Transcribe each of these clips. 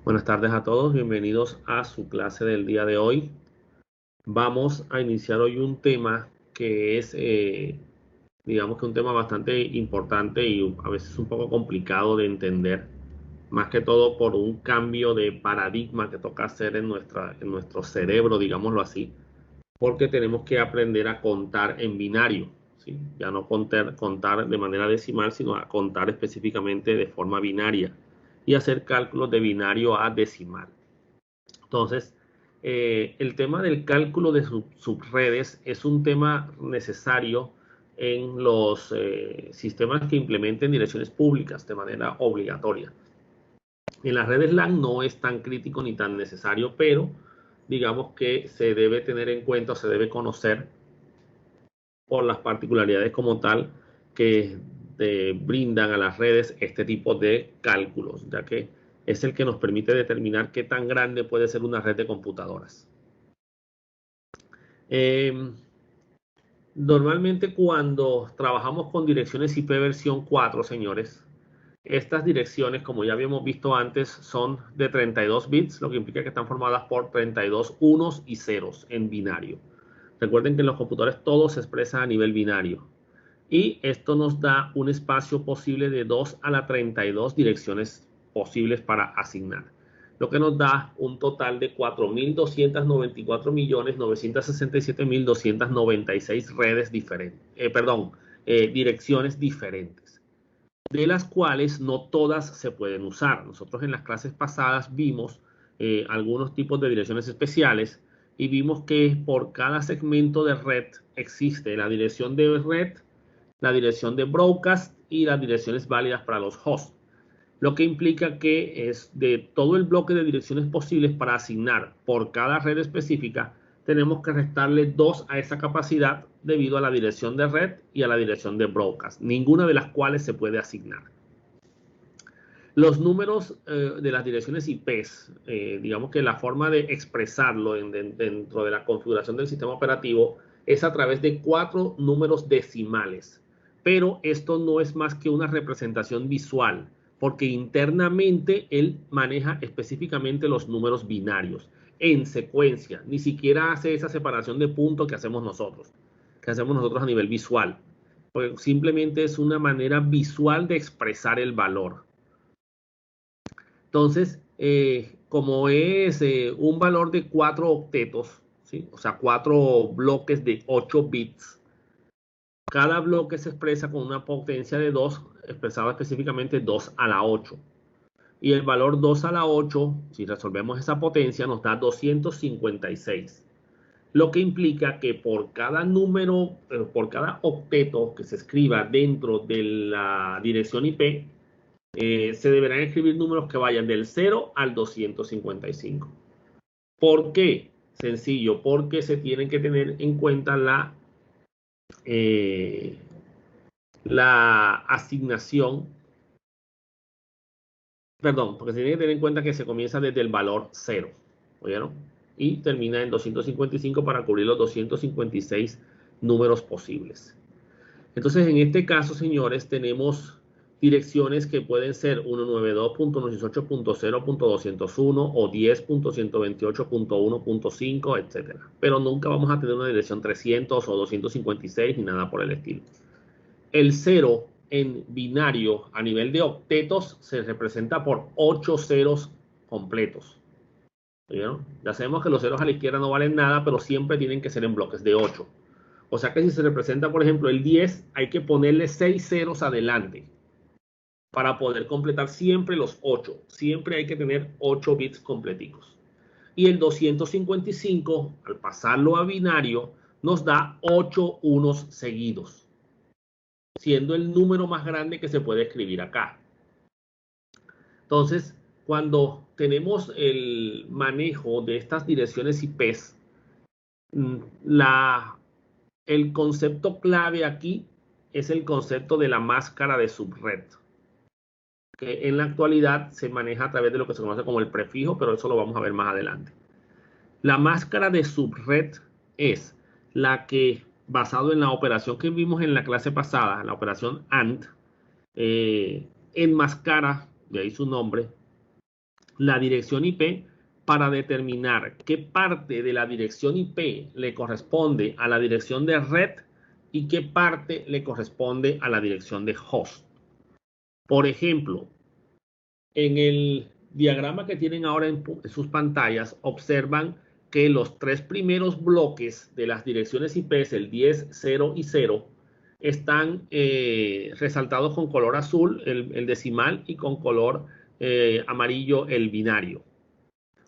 Buenas tardes a todos, bienvenidos a su clase del día de hoy. Vamos a iniciar hoy un tema que es, digamos que un tema bastante importante y a veces un poco complicado de entender, más que todo por un cambio de paradigma que toca hacer en nuestro cerebro, digámoslo así, porque tenemos que aprender a contar en binario, ¿sí? Ya no contar de manera decimal, sino a contar específicamente de forma binaria y hacer cálculos de binario a decimal. Entonces, el tema del cálculo de subredes es un tema necesario en los sistemas que implementen direcciones públicas de manera obligatoria. En las redes LAN no es tan crítico ni tan necesario, pero digamos que se debe tener en cuenta o se debe conocer por las particularidades como tal que brindan a las redes este tipo de cálculos, ya que es el que nos permite determinar qué tan grande puede ser una red de computadoras. Normalmente cuando trabajamos con direcciones IP versión 4, señores, estas direcciones, como ya habíamos visto antes, son de 32 bits, lo que implica que están formadas por 32 unos y ceros en binario. Recuerden que en los computadores todo se expresa a nivel binario. Y esto nos da un espacio posible de 2 a la 32 direcciones posibles para asignar, lo que nos da un total de 4.294.967.296 redes diferentes, direcciones diferentes, de las cuales no todas se pueden usar. Nosotros en las clases pasadas vimos algunos tipos de direcciones especiales y vimos que por cada segmento de red existe la dirección de red, la dirección de broadcast y las direcciones válidas para los hosts, lo que implica que es de todo el bloque de direcciones posibles para asignar por cada red específica, tenemos que restarle 2 a esa capacidad debido a la dirección de red y a la dirección de broadcast, ninguna de las cuales se puede asignar. Los números de las direcciones IPs, digamos que la forma de expresarlo dentro de la configuración del sistema operativo es a través de 4 números decimales. Pero esto no es más que una representación visual, porque internamente él maneja específicamente los números binarios en secuencia. Ni siquiera hace esa separación de puntos que hacemos nosotros a nivel visual. Pues simplemente es una manera visual de expresar el valor. Entonces, como es un valor de 4 octetos, ¿sí? O sea, 4 bloques de 8 bits, cada bloque se expresa con una potencia de 2, expresado específicamente 2 a la 8. Y el valor 2 a la 8, si resolvemos esa potencia, nos da 256. Lo que implica que por cada número, por cada octeto que se escriba dentro de la dirección IP, se deberán escribir números que vayan del 0 al 255. ¿Por qué? Sencillo, porque se tienen que tener en cuenta la asignación, porque se tiene que tener en cuenta que se comienza desde el valor 0, ¿oyeron? Y termina en 255 para cubrir los 256 números posibles. Entonces, en este caso, señores, tenemos direcciones que pueden ser 192.168.0.201 o 10.128.1.5, etc. Pero nunca vamos a tener una dirección 300 o 256 ni nada por el estilo. El 0 en binario a nivel de octetos se representa por 8 ceros completos. ¿Vieron? Ya sabemos que los ceros a la izquierda no valen nada, pero siempre tienen que ser en bloques de 8. O sea que si se representa, por ejemplo, el 10, hay que ponerle 6 ceros adelante para poder completar siempre los 8. Siempre hay que tener 8 bits completicos. Y el 255, al pasarlo a binario, nos da 8 unos seguidos, siendo el número más grande que se puede escribir acá. Entonces, cuando tenemos el manejo de estas direcciones IPs, el concepto clave aquí es el concepto de la máscara de subred, que en la actualidad se maneja a través de lo que se conoce como el prefijo, pero eso lo vamos a ver más adelante. La máscara de subred es la que, basado en la operación que vimos en la clase pasada, la operación AND, enmascara, de ahí su nombre, la dirección IP para determinar qué parte de la dirección IP le corresponde a la dirección de red y qué parte le corresponde a la dirección de host. Por ejemplo, en el diagrama que tienen ahora en sus pantallas, observan que los tres primeros bloques de las direcciones IP, el 10, 0 y 0, están resaltados con color azul, el decimal, y con color amarillo, el binario.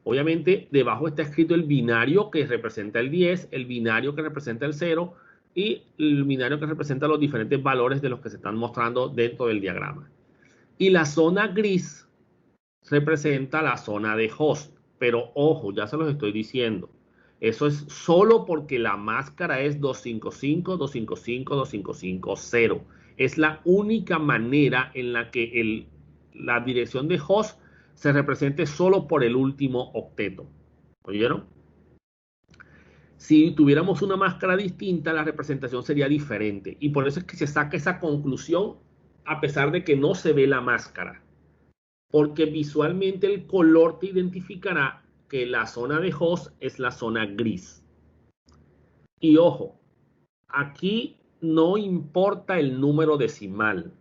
Obviamente, debajo está escrito el binario que representa el 10, el binario que representa el 0 y el binario que representa los diferentes valores de los que se están mostrando dentro del diagrama. Y la zona gris representa la zona de host. Pero ojo, ya se los estoy diciendo. Eso es solo porque la máscara es 255, 255, 255, 0. Es la única manera en la que la dirección de host se represente solo por el último octeto. ¿Oyeron? Si tuviéramos una máscara distinta, la representación sería diferente. Y por eso es que se saca esa conclusión a pesar de que no se ve la máscara. Porque visualmente el color te identificará que la zona de host es la zona gris. Y ojo, aquí no importa el número decimal.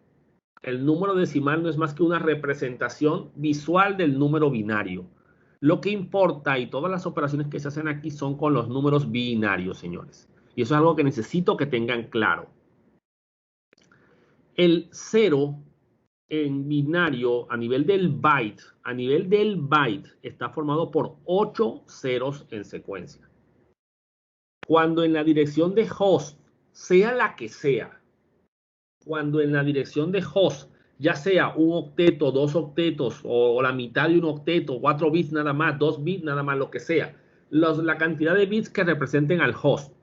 El número decimal no es más que una representación visual del número binario. Lo que importa y todas las operaciones que se hacen aquí son con los números binarios, señores. Y eso es algo que necesito que tengan claro. El 0 en binario a nivel del byte, está formado por 8 ceros en secuencia. Cuando en la dirección de host, sea la que sea, cuando en la dirección de host, ya sea un octeto, dos octetos, o la mitad de un octeto, 4 bits nada más, 2 bits nada más, lo que sea, la cantidad de bits que representen al host.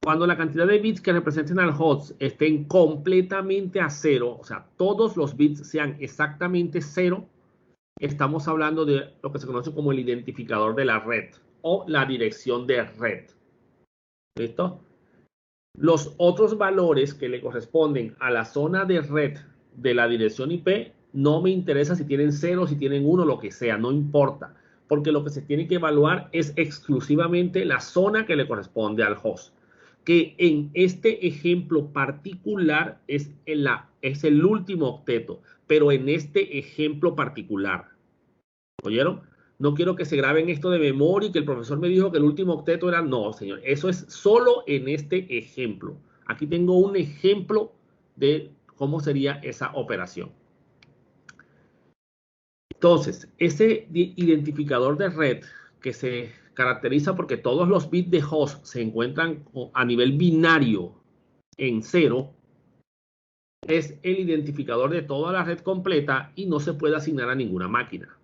Cuando la cantidad de bits que representen al host estén completamente a 0, o sea, todos los bits sean exactamente 0, estamos hablando de lo que se conoce como el identificador de la red o la dirección de red. ¿Listo? Los otros valores que le corresponden a la zona de red de la dirección IP, no me interesa si tienen 0, si tienen 1, lo que sea, no importa. Porque lo que se tiene que evaluar es exclusivamente la zona que le corresponde al host. Que en este ejemplo particular es el último octeto, pero en este ejemplo particular. ¿Oyeron? No quiero que se graben esto de memoria y que el profesor me dijo que el último octeto era... No, señor. Eso es solo en este ejemplo. Aquí tengo un ejemplo de cómo sería esa operación. Entonces, ese identificador de red que se caracteriza porque todos los bits de host se encuentran a nivel binario en 0, es el identificador de toda la red completa y no se puede asignar a ninguna máquina.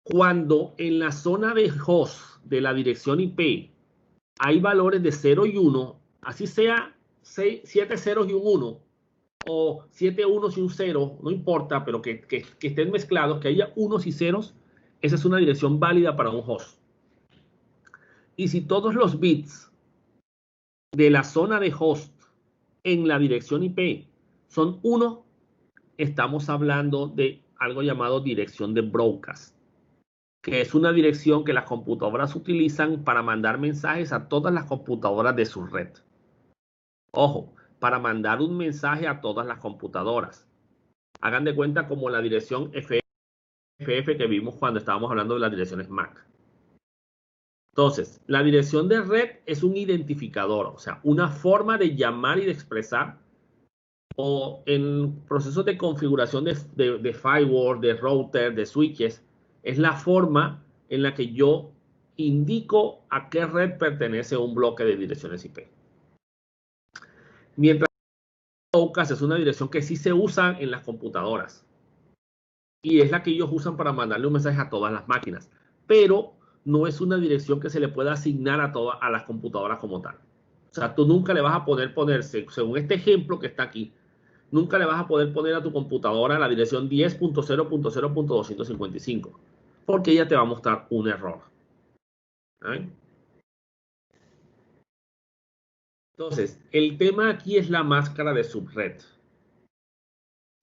Cuando en la zona de host de la dirección IP hay valores de 0 y 1, así sea 7 ceros y un 1, o 7 unos y un 0, no importa, pero que estén mezclados, que haya unos y ceros, esa es una dirección válida para un host. Y si todos los bits de la zona de host en la dirección IP son 1, estamos hablando de algo llamado dirección de broadcast, que es una dirección que las computadoras utilizan para mandar mensajes a todas las computadoras de su red. Ojo, para mandar un mensaje a todas las computadoras. Hagan de cuenta como la dirección FFF que vimos cuando estábamos hablando de las direcciones MAC. Entonces, la dirección de red es un identificador, o sea, una forma de llamar y de expresar, o en procesos de configuración de firewall, de router, de switches, es la forma en la que yo indico a qué red pertenece un bloque de direcciones IP. Mientras que broadcast es una dirección que sí se usa en las computadoras y es la que ellos usan para mandarle un mensaje a todas las máquinas, pero no es una dirección que se le pueda asignar a las computadoras como tal. O sea, tú nunca le vas a poder ponerse, según este ejemplo que está aquí, nunca le vas a poder poner a tu computadora la dirección 10.0.0.255, porque ella te va a mostrar un error. ¿Eh? Entonces, el tema aquí es la máscara de subred.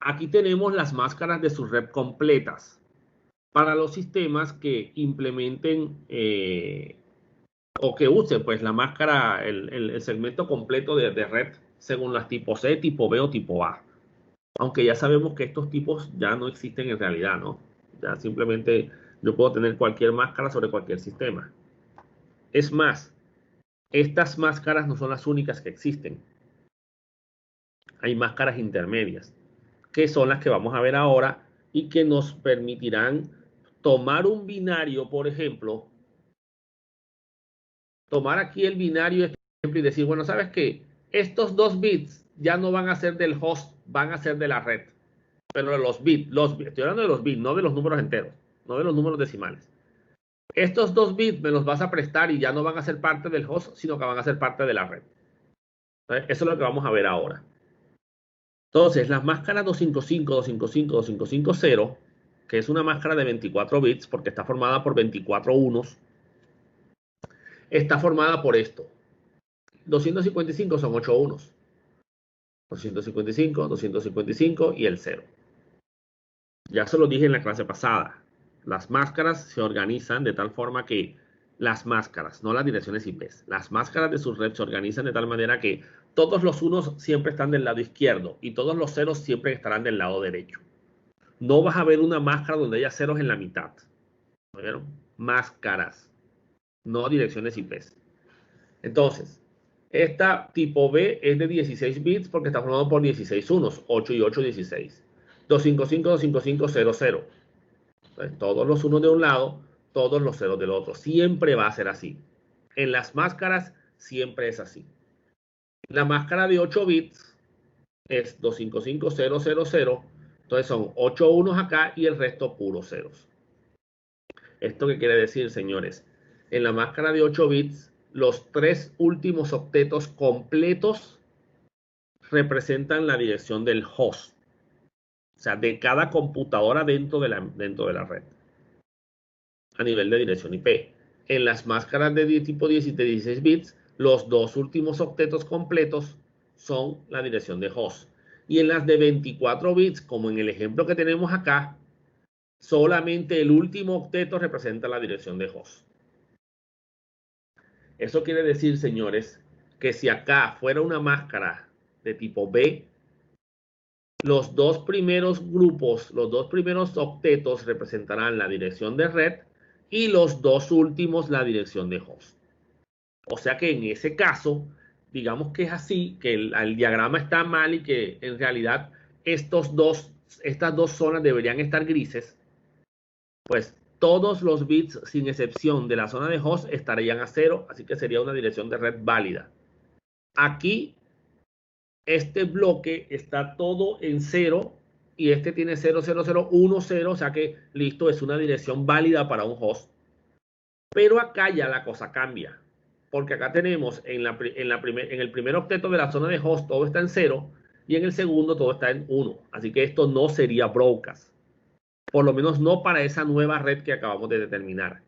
Aquí tenemos las máscaras de subred completas. para los sistemas que implementen o que usen pues la máscara, el segmento completo de red según las tipo C, tipo B o tipo A. Aunque ya sabemos que estos tipos ya no existen en realidad, ¿no? Ya simplemente yo puedo tener cualquier máscara sobre cualquier sistema. Es más, estas máscaras no son las únicas que existen. Hay máscaras intermedias, que son las que vamos a ver ahora y que nos permitirán tomar un binario, por ejemplo, tomar aquí el binario y decir, bueno, ¿sabes qué? Estos 2 bits ya no van a ser del host, van a ser de la red. Pero los bits, estoy hablando de los bits, no de los números enteros, no de los números decimales. Estos 2 bits me los vas a prestar y ya no van a ser parte del host, sino que van a ser parte de la red. Eso es lo que vamos a ver ahora. Entonces, las máscaras 255, 255, 2550, que es una máscara de 24 bits porque está formada por 24 unos, está formada por esto. 255 son 8 unos. 255, 255 y el 0. Ya se lo dije en la clase pasada. Las máscaras se organizan de tal forma que las máscaras, no las direcciones IP, las máscaras de su red se organizan de tal manera que todos los unos siempre están del lado izquierdo y todos los ceros siempre estarán del lado derecho. No vas a ver una máscara donde haya ceros en la mitad. ¿Vieron? Máscaras, no direcciones IP. Entonces, esta tipo B es de 16 bits porque está formado por 16 unos, 8 y 8, 16. 255, 255, 00. Entonces, todos los unos de un lado, todos los ceros del otro. Siempre va a ser así. En las máscaras siempre es así. La máscara de 8 bits es 255000. Entonces son 8 unos acá y el resto puros ceros. ¿Esto qué quiere decir, señores? En la máscara de 8 bits, los 3 últimos octetos completos representan la dirección del host. O sea, de cada computadora dentro de la red. A nivel de dirección IP. En las máscaras de tipo 16 bits, los 2 últimos octetos completos son la dirección de host. Y en las de 24 bits, como en el ejemplo que tenemos acá, solamente el último octeto representa la dirección de host. Eso quiere decir, señores, que si acá fuera una máscara de tipo B, los 2 primeros grupos, los 2 primeros octetos representarán la dirección de red y los 2 últimos la dirección de host. O sea que en ese caso, digamos que es así, que el diagrama está mal y que en realidad estas dos zonas deberían estar grises, pues todos los bits, sin excepción de la zona de host, estarían a 0, así que sería una dirección de red válida. Aquí, este bloque está todo en 0 y este tiene 00010, o sea que listo, es una dirección válida para un host. Pero acá ya la cosa cambia, porque acá tenemos en el primer octeto de la zona de host todo está en 0 y en el segundo todo está en 1. Así que esto no sería broadcast. Por lo menos no para esa nueva red que acabamos de determinar.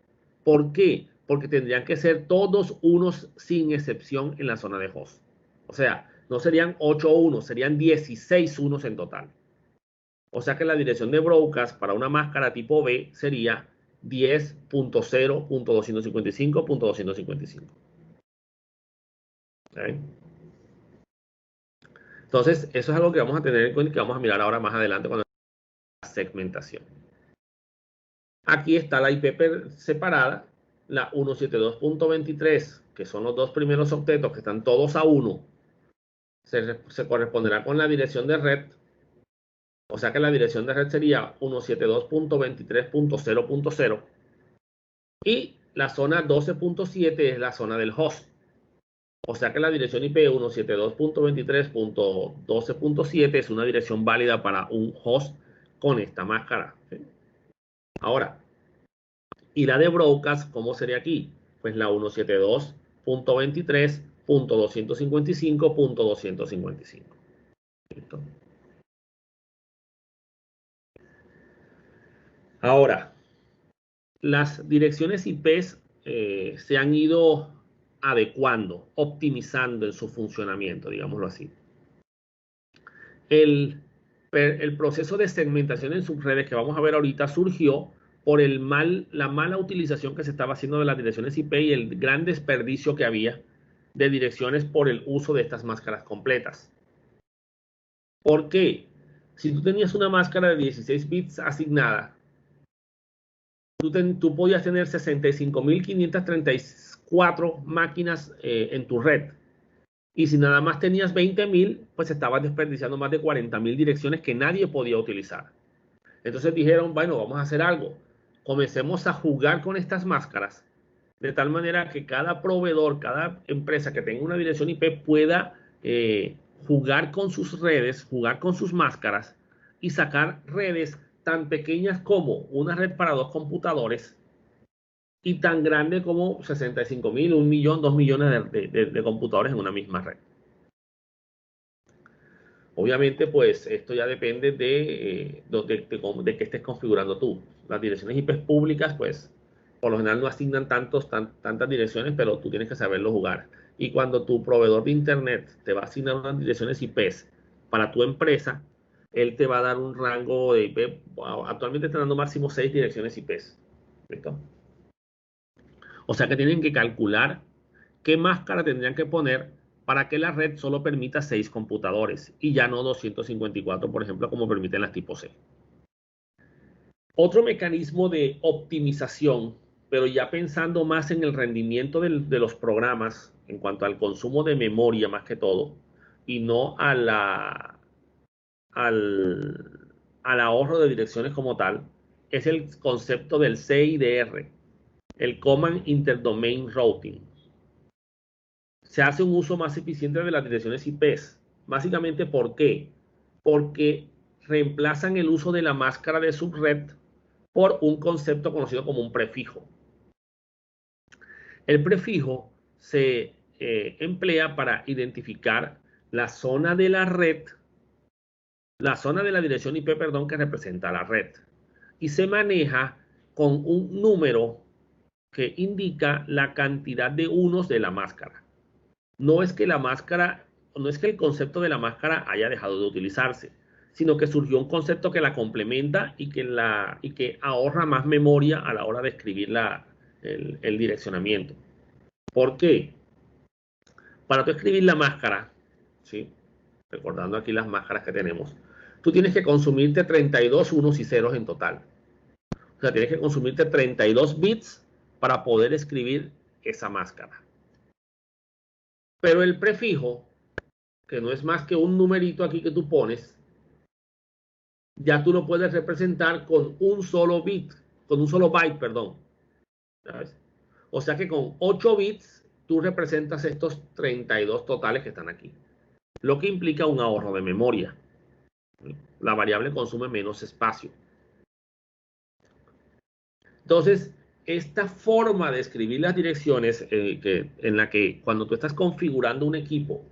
¿Por qué? Porque tendrían que ser todos unos sin excepción en la zona de host. O sea, no serían 8 unos, serían 16 unos en total. O sea que la dirección de broadcast para una máscara tipo B sería 10.0.255.255. ¿Okay? Entonces, eso es algo que vamos a tener en cuenta y que vamos a mirar ahora más adelante cuando la segmentación. Aquí está la IP separada, la 172.23, que son los 2 primeros octetos que están todos a 1. Se corresponderá con la dirección de red. O sea que la dirección de red sería 172.23.0.0. Y la zona 12.7 es la zona del host. O sea que la dirección IP 172.23.12.7 es una dirección válida para un host con esta máscara. ¿Sí? Ahora, ¿y la de broadcast cómo sería aquí? Pues la 172.23.255.255. ¿Listo? Ahora, las direcciones IP se han ido adecuando, optimizando en su funcionamiento, digámoslo así. El proceso de segmentación en subredes que vamos a ver ahorita surgió por la mala utilización que se estaba haciendo de las direcciones IP y el gran desperdicio que había de direcciones por el uso de estas máscaras completas. ¿Por qué? Si tú tenías una máscara de 16 bits asignada, tú podías tener 65.534 máquinas en tu red. Y si nada más tenías 20.000, pues estabas desperdiciando más de 40.000 direcciones que nadie podía utilizar. Entonces dijeron, bueno, vamos a hacer algo. Comencemos a jugar con estas máscaras de tal manera que cada proveedor, cada empresa que tenga una dirección IP pueda jugar con sus redes, jugar con sus máscaras y sacar redes tan pequeñas como una red para 2 computadores y tan grande como 65.000, 1.000.000, 2.000.000 de computadores en una misma red. Obviamente, pues esto ya depende de qué estés configurando tú. Las direcciones IP públicas, pues por lo general no asignan tantas direcciones, pero tú tienes que saberlo jugar. Y cuando tu proveedor de internet te va a asignar unas direcciones IP para tu empresa, él te va a dar un rango de IP. Actualmente está dando máximo 6 direcciones IP. ¿Listo? O sea que tienen que calcular qué máscara tendrían que poner para que la red solo permita 6 computadores y ya no 254, por ejemplo, como permiten las tipo C. Otro mecanismo de optimización, pero ya pensando más en el rendimiento de los programas en cuanto al consumo de memoria más que todo, y no al ahorro de direcciones como tal, es el concepto del CIDR, el Command Interdomain Routing. Se hace un uso más eficiente de las direcciones IP. Básicamente, ¿por qué? Porque reemplazan el uso de la máscara de subred por un concepto conocido como un prefijo. El prefijo se emplea para identificar la zona de la red, la zona de la dirección IP, perdón, que representa la red. Y se maneja con un número que indica la cantidad de unos de la máscara. No es que el concepto de la máscara haya dejado de utilizarse, sino que surgió un concepto que la complementa y que ahorra más memoria a la hora de escribir el direccionamiento. ¿Por qué? Para tú escribir la máscara, ¿sí? Recordando aquí las máscaras que tenemos, tú tienes que consumirte 32 unos y ceros en total. O sea, tienes que consumirte 32 bits para poder escribir esa máscara. Pero el prefijo, que no es más que un numerito aquí que tú pones, ya tú lo puedes representar con un solo bit, con un solo byte, perdón. ¿Sabes? O sea que con 8 bits tú representas estos 32 totales que están aquí, lo que implica un ahorro de memoria. La variable consume menos espacio. Entonces, esta forma de escribir las direcciones en la que cuando tú estás configurando un equipo,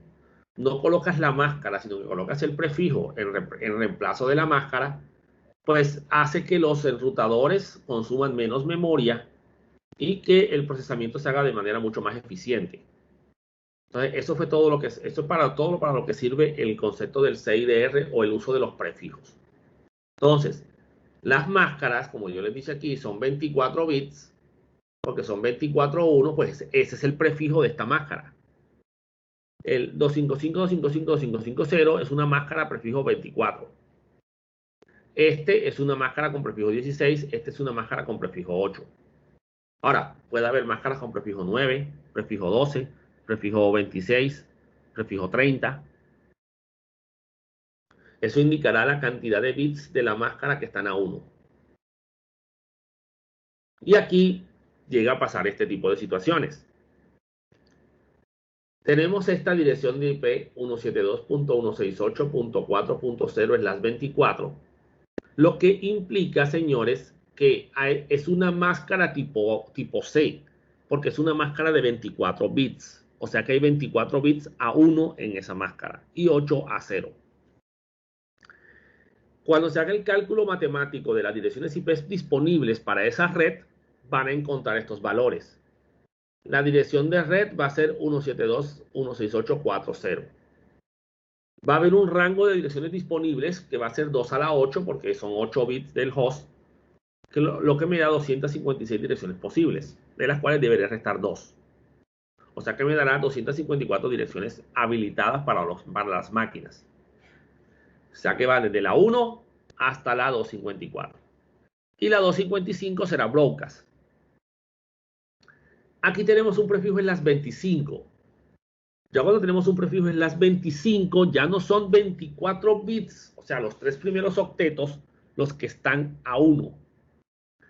no colocas la máscara, sino que colocas el prefijo en reemplazo de la máscara, pues hace que los enrutadores consuman menos memoria y que el procesamiento se haga de manera mucho más eficiente. Entonces, esto es para todo para lo que sirve el concepto del CIDR o el uso de los prefijos. Entonces, las máscaras, como yo les dije aquí, son 24 bits, porque son 24.1, pues ese es el prefijo de esta máscara. El 255.255.250 es una máscara prefijo 24. Este es una máscara con prefijo 16, este es una máscara con prefijo 8. Ahora, puede haber máscaras con prefijo 9, prefijo 12, prefijo 26, prefijo 30. Eso indicará la cantidad de bits de la máscara que están a 1. Y aquí llega a pasar este tipo de situaciones. Tenemos esta dirección de IP 172.168.4.0/24, lo que implica, señores, que es una máscara tipo C, porque es una máscara de 24 bits. O sea que hay 24 bits a 1 en esa máscara y 8 a 0. Cuando se haga el cálculo matemático de las direcciones IP disponibles para esa red, van a encontrar estos valores. La dirección de red va a ser 172.168.4.0. Va a haber un rango de direcciones disponibles que va a ser 2 a la 8, porque son 8 bits del host, que lo que me da 256 direcciones posibles, de las cuales debería restar 2. O sea que me dará 254 direcciones habilitadas para las máquinas. O sea que va desde la 1 hasta la 254. Y la 255 será broadcast. Aquí tenemos un prefijo en las 25. Ya cuando tenemos un prefijo en las 25, ya no son 24 bits, o sea, los 3 primeros octetos, los que están a 1,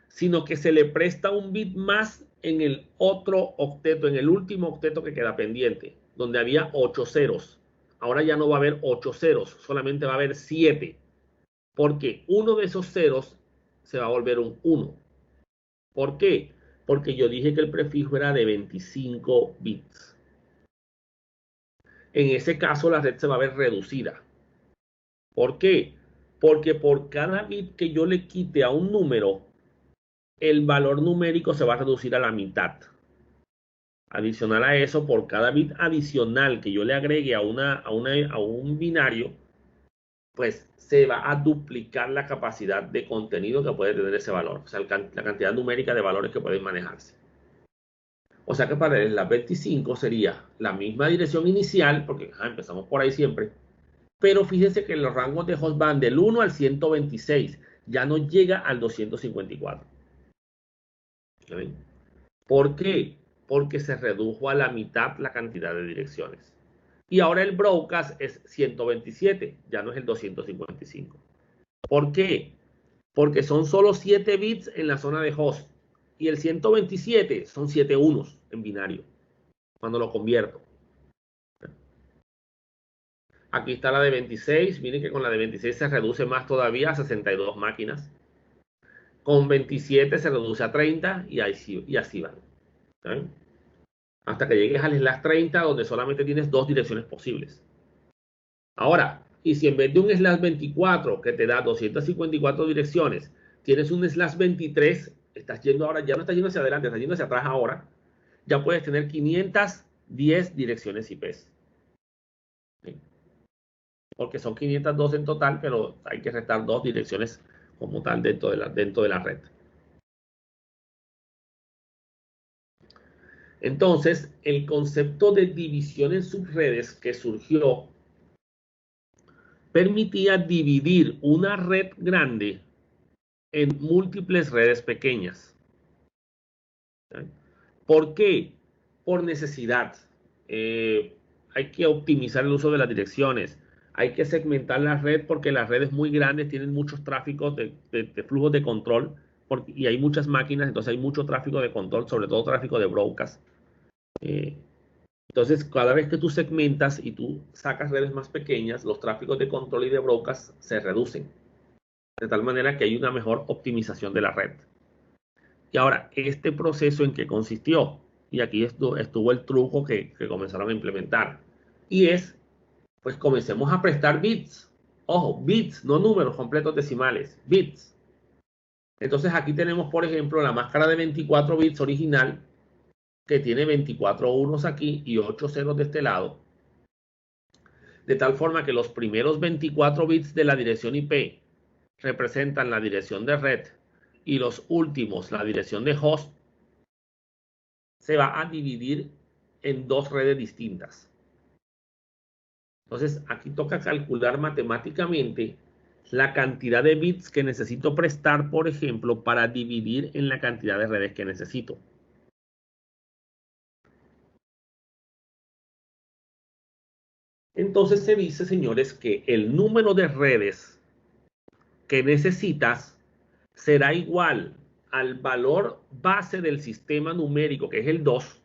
sino que se le presta un bit más en el otro octeto, en el último octeto que queda pendiente, donde había 8 ceros. Ahora ya no va a haber 8 ceros, solamente va a haber 7, porque uno de esos ceros se va a volver un 1. ¿Por qué? Porque yo dije que el prefijo era de 25 bits. En ese caso la red se va a ver reducida. ¿Por qué? Porque por cada bit que yo le quite a un número, el valor numérico se va a reducir a la mitad. Adicional a eso, por cada bit adicional que yo le agregue a un binario, pues se va a duplicar la capacidad de contenido que puede tener ese valor. O sea, la cantidad numérica de valores que pueden manejarse. O sea que para el SLAS 25 sería la misma dirección inicial, porque empezamos por ahí siempre. Pero fíjense que los rangos de host van del 1 al 126. Ya no llega al 254. ¿Ven? ¿Por qué? Porque se redujo a la mitad la cantidad de direcciones. Y ahora el broadcast es 127, ya no es el 255. ¿Por qué? Porque son solo 7 bits en la zona de host. Y el 127 son 7 unos en binario, cuando lo convierto. Aquí está la de 26. Miren que con la de 26 se reduce más todavía a 62 máquinas. Con 27 se reduce a 30 y así van. ¿Saben? Hasta que llegues al slash 30, donde solamente tienes 2 direcciones posibles. Ahora, y si en vez de un slash 24 que te da 254 direcciones, tienes un slash 23, estás yendo ahora, ya no estás yendo hacia adelante, estás yendo hacia atrás ahora, ya puedes tener 510 direcciones IPs. ¿Sí? Porque son 502 en total, pero hay que restar 2 direcciones como tal dentro de la red. Entonces, el concepto de división en subredes que surgió permitía dividir una red grande en múltiples redes pequeñas. ¿Por qué? Por necesidad. Hay que optimizar el uso de las direcciones. Hay que segmentar la red porque las redes muy grandes tienen muchos tráficos de flujos de control y hay muchas máquinas, entonces hay mucho tráfico de control, sobre todo tráfico de broadcast. Entonces, cada vez que tú segmentas y tú sacas redes más pequeñas, los tráficos de control y de broadcast se reducen. De tal manera que hay una mejor optimización de la red. Y ahora, este proceso en qué consistió, y aquí estuvo el truco que comenzaron a implementar, y es, pues comencemos a prestar bits. Ojo, bits, no números completos decimales, bits. Entonces aquí tenemos, por ejemplo, la máscara de 24 bits original, que tiene 24 unos aquí y 8 ceros de este lado. De tal forma que los primeros 24 bits de la dirección IP representan la dirección de red y los últimos, la dirección de host, se va a dividir en 2 redes distintas. Entonces, aquí toca calcular matemáticamente la cantidad de bits que necesito prestar, por ejemplo, para dividir en la cantidad de redes que necesito. Entonces se dice, señores, que el número de redes que necesitas será igual al valor base del sistema numérico, que es el 2,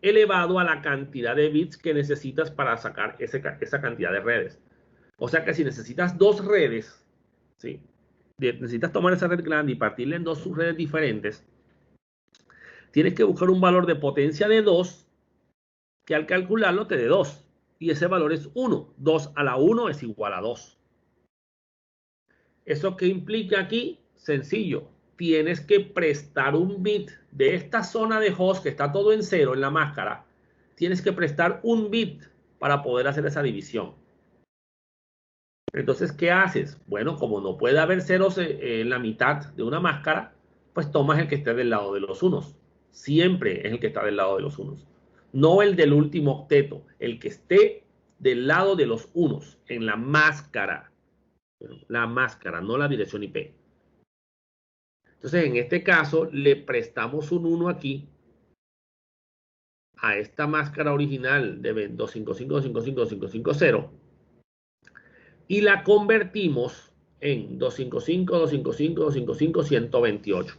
elevado a la cantidad de bits que necesitas para sacar esa cantidad de redes. O sea que si necesitas 2 redes, ¿sí? Necesitas tomar esa red grande y partirla en 2 subredes diferentes, tienes que buscar un valor de potencia de 2 que al calcularlo te dé 2. Y ese valor es 1. 2 a la 1 es igual a 2. ¿Eso qué implica aquí? Sencillo. Tienes que prestar un bit de esta zona de host que está todo en 0 en la máscara. Tienes que prestar un bit para poder hacer esa división. Entonces, ¿qué haces? Bueno, como no puede haber ceros en la mitad de una máscara, pues tomas el que esté del lado de los unos. Siempre es el que está del lado de los unos. No el del último octeto, el que esté del lado de los unos, en la máscara. La máscara, no la dirección IP. Entonces, en este caso, le prestamos un 1 aquí a esta máscara original de 255.255.250 y la convertimos en 255.255.255.128.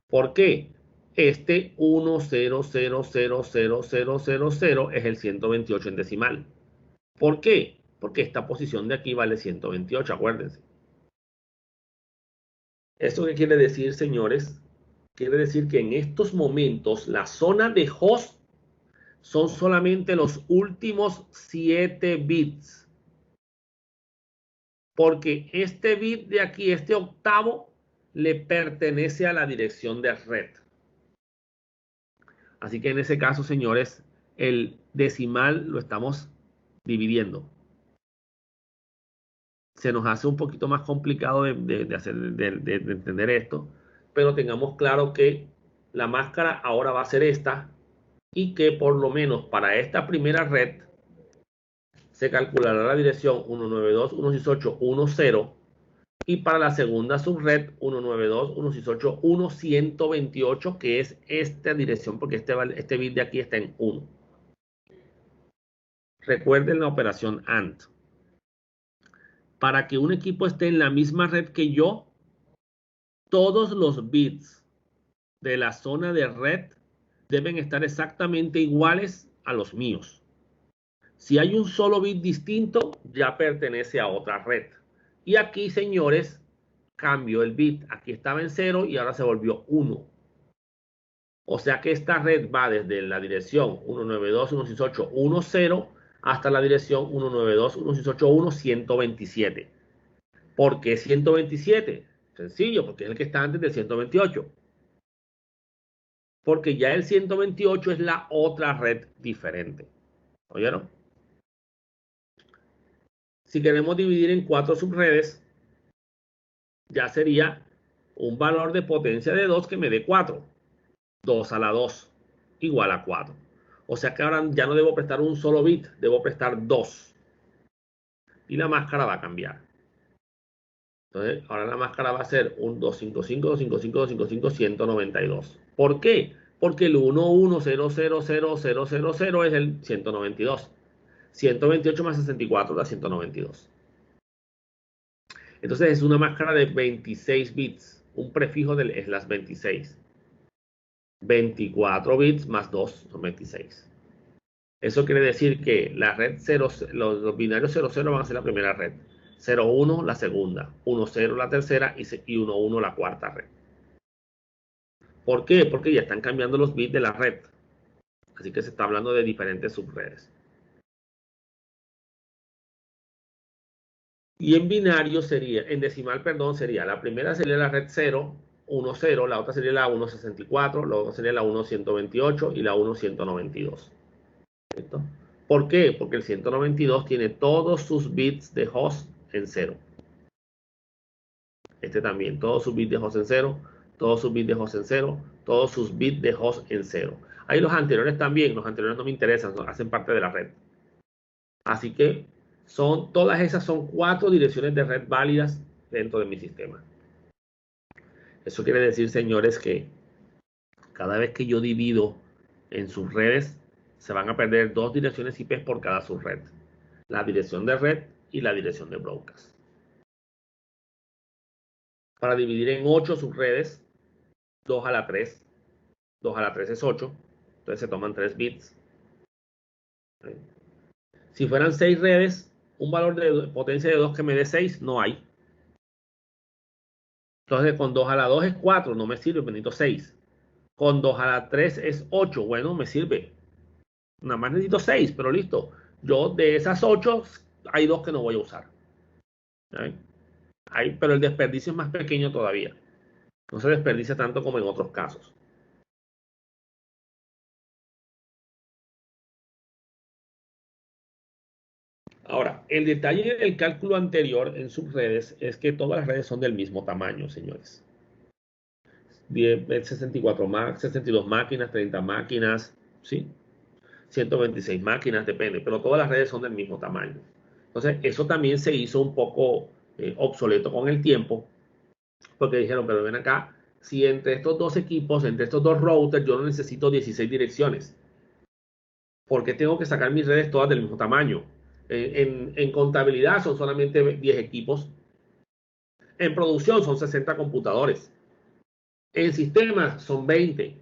¿Por qué? Este 100000000 es el 128 en decimal. ¿Por qué? Porque esta posición de aquí vale 128, acuérdense. ¿Esto qué quiere decir, señores? Quiere decir que en estos momentos la zona de host son solamente los últimos 7 bits. Porque este bit de aquí, este octavo, le pertenece a la dirección de red. Así que en ese caso, señores, el decimal lo estamos dividiendo. Se nos hace un poquito más complicado de entender esto, pero tengamos claro que la máscara ahora va a ser esta y que por lo menos para esta primera red se calculará la dirección 192.168.1.0 y para la segunda subred 192.168.1.128, que es esta dirección porque este bit de aquí está en 1. Recuerden la operación AND. Para que un equipo esté en la misma red que yo, todos los bits de la zona de red deben estar exactamente iguales a los míos. Si hay un solo bit distinto, ya pertenece a otra red. Y aquí, señores, cambio el bit. Aquí estaba en 0 y ahora se volvió 1. O sea que esta red va desde la dirección 192.168.1.0 hasta la dirección 192.168.1.127. ¿Por qué 127? Sencillo, porque es el que está antes del 128. Porque ya el 128 es la otra red diferente. ¿Oyeron? Si queremos dividir en 4 subredes, ya sería un valor de potencia de 2 que me dé 4. 2 a la 2 igual a 4. O sea que ahora ya no debo prestar un solo bit, debo prestar 2. Y la máscara va a cambiar. Entonces, ahora la máscara va a ser un 255.255.255.192. ¿Por qué? Porque el 11000000 es el 192. 128 más 64 da 192. Entonces es una máscara de 26 bits. Un prefijo es las 26. 24 bits más 2 son 26. Eso quiere decir que la red 0, los binarios 00 van a ser la primera red. 01 la segunda, 10 la tercera y 11 la cuarta red. ¿Por qué? Porque ya están cambiando los bits de la red. Así que se está hablando de diferentes subredes. Y en binario sería, en decimal, perdón, sería la primera sería la red 0, 1, 0, la otra sería la 164, la otra sería la 128 y la 192. ¿Listo? ¿Por qué? Porque el 192 tiene todos sus bits de host en 0. Este también, todos sus bits de host en 0, todos sus bits de host en 0, todos sus bits de host en 0. Ahí los anteriores también, los anteriores no me interesan, hacen parte de la red. Así que todas esas son 4 direcciones de red válidas dentro de mi sistema. Eso quiere decir, señores, que cada vez que yo divido en subredes, se van a perder 2 direcciones IP por cada subred. La dirección de red y la dirección de broadcast. Para dividir en 8 subredes, 2 a la 3. 2 a la 3 es 8. Entonces se toman 3 bits. Si fueran 6 redes, un valor de potencia de 2 que me dé 6, no hay. Entonces con 2 a la 2 es 4, no me sirve, necesito 6. Con 2 a la 3 es 8, bueno, me sirve. Nada más necesito 6, pero listo. Yo de esas 8, hay 2 que no voy a usar. Pero el desperdicio es más pequeño todavía. No se desperdicia tanto como en otros casos. Ahora, el detalle del cálculo anterior en subredes es que todas las redes son del mismo tamaño, señores. 62 máquinas, 30 máquinas, ¿sí? 126 máquinas, depende, pero todas las redes son del mismo tamaño. Entonces, eso también se hizo un poco obsoleto con el tiempo, porque dijeron, pero ven acá, si entre estos dos equipos, entre estos dos routers, yo no necesito 16 direcciones, ¿por qué tengo que sacar mis redes todas del mismo tamaño? En contabilidad son solamente 10 equipos, en producción son 60 computadores, en sistemas son 20.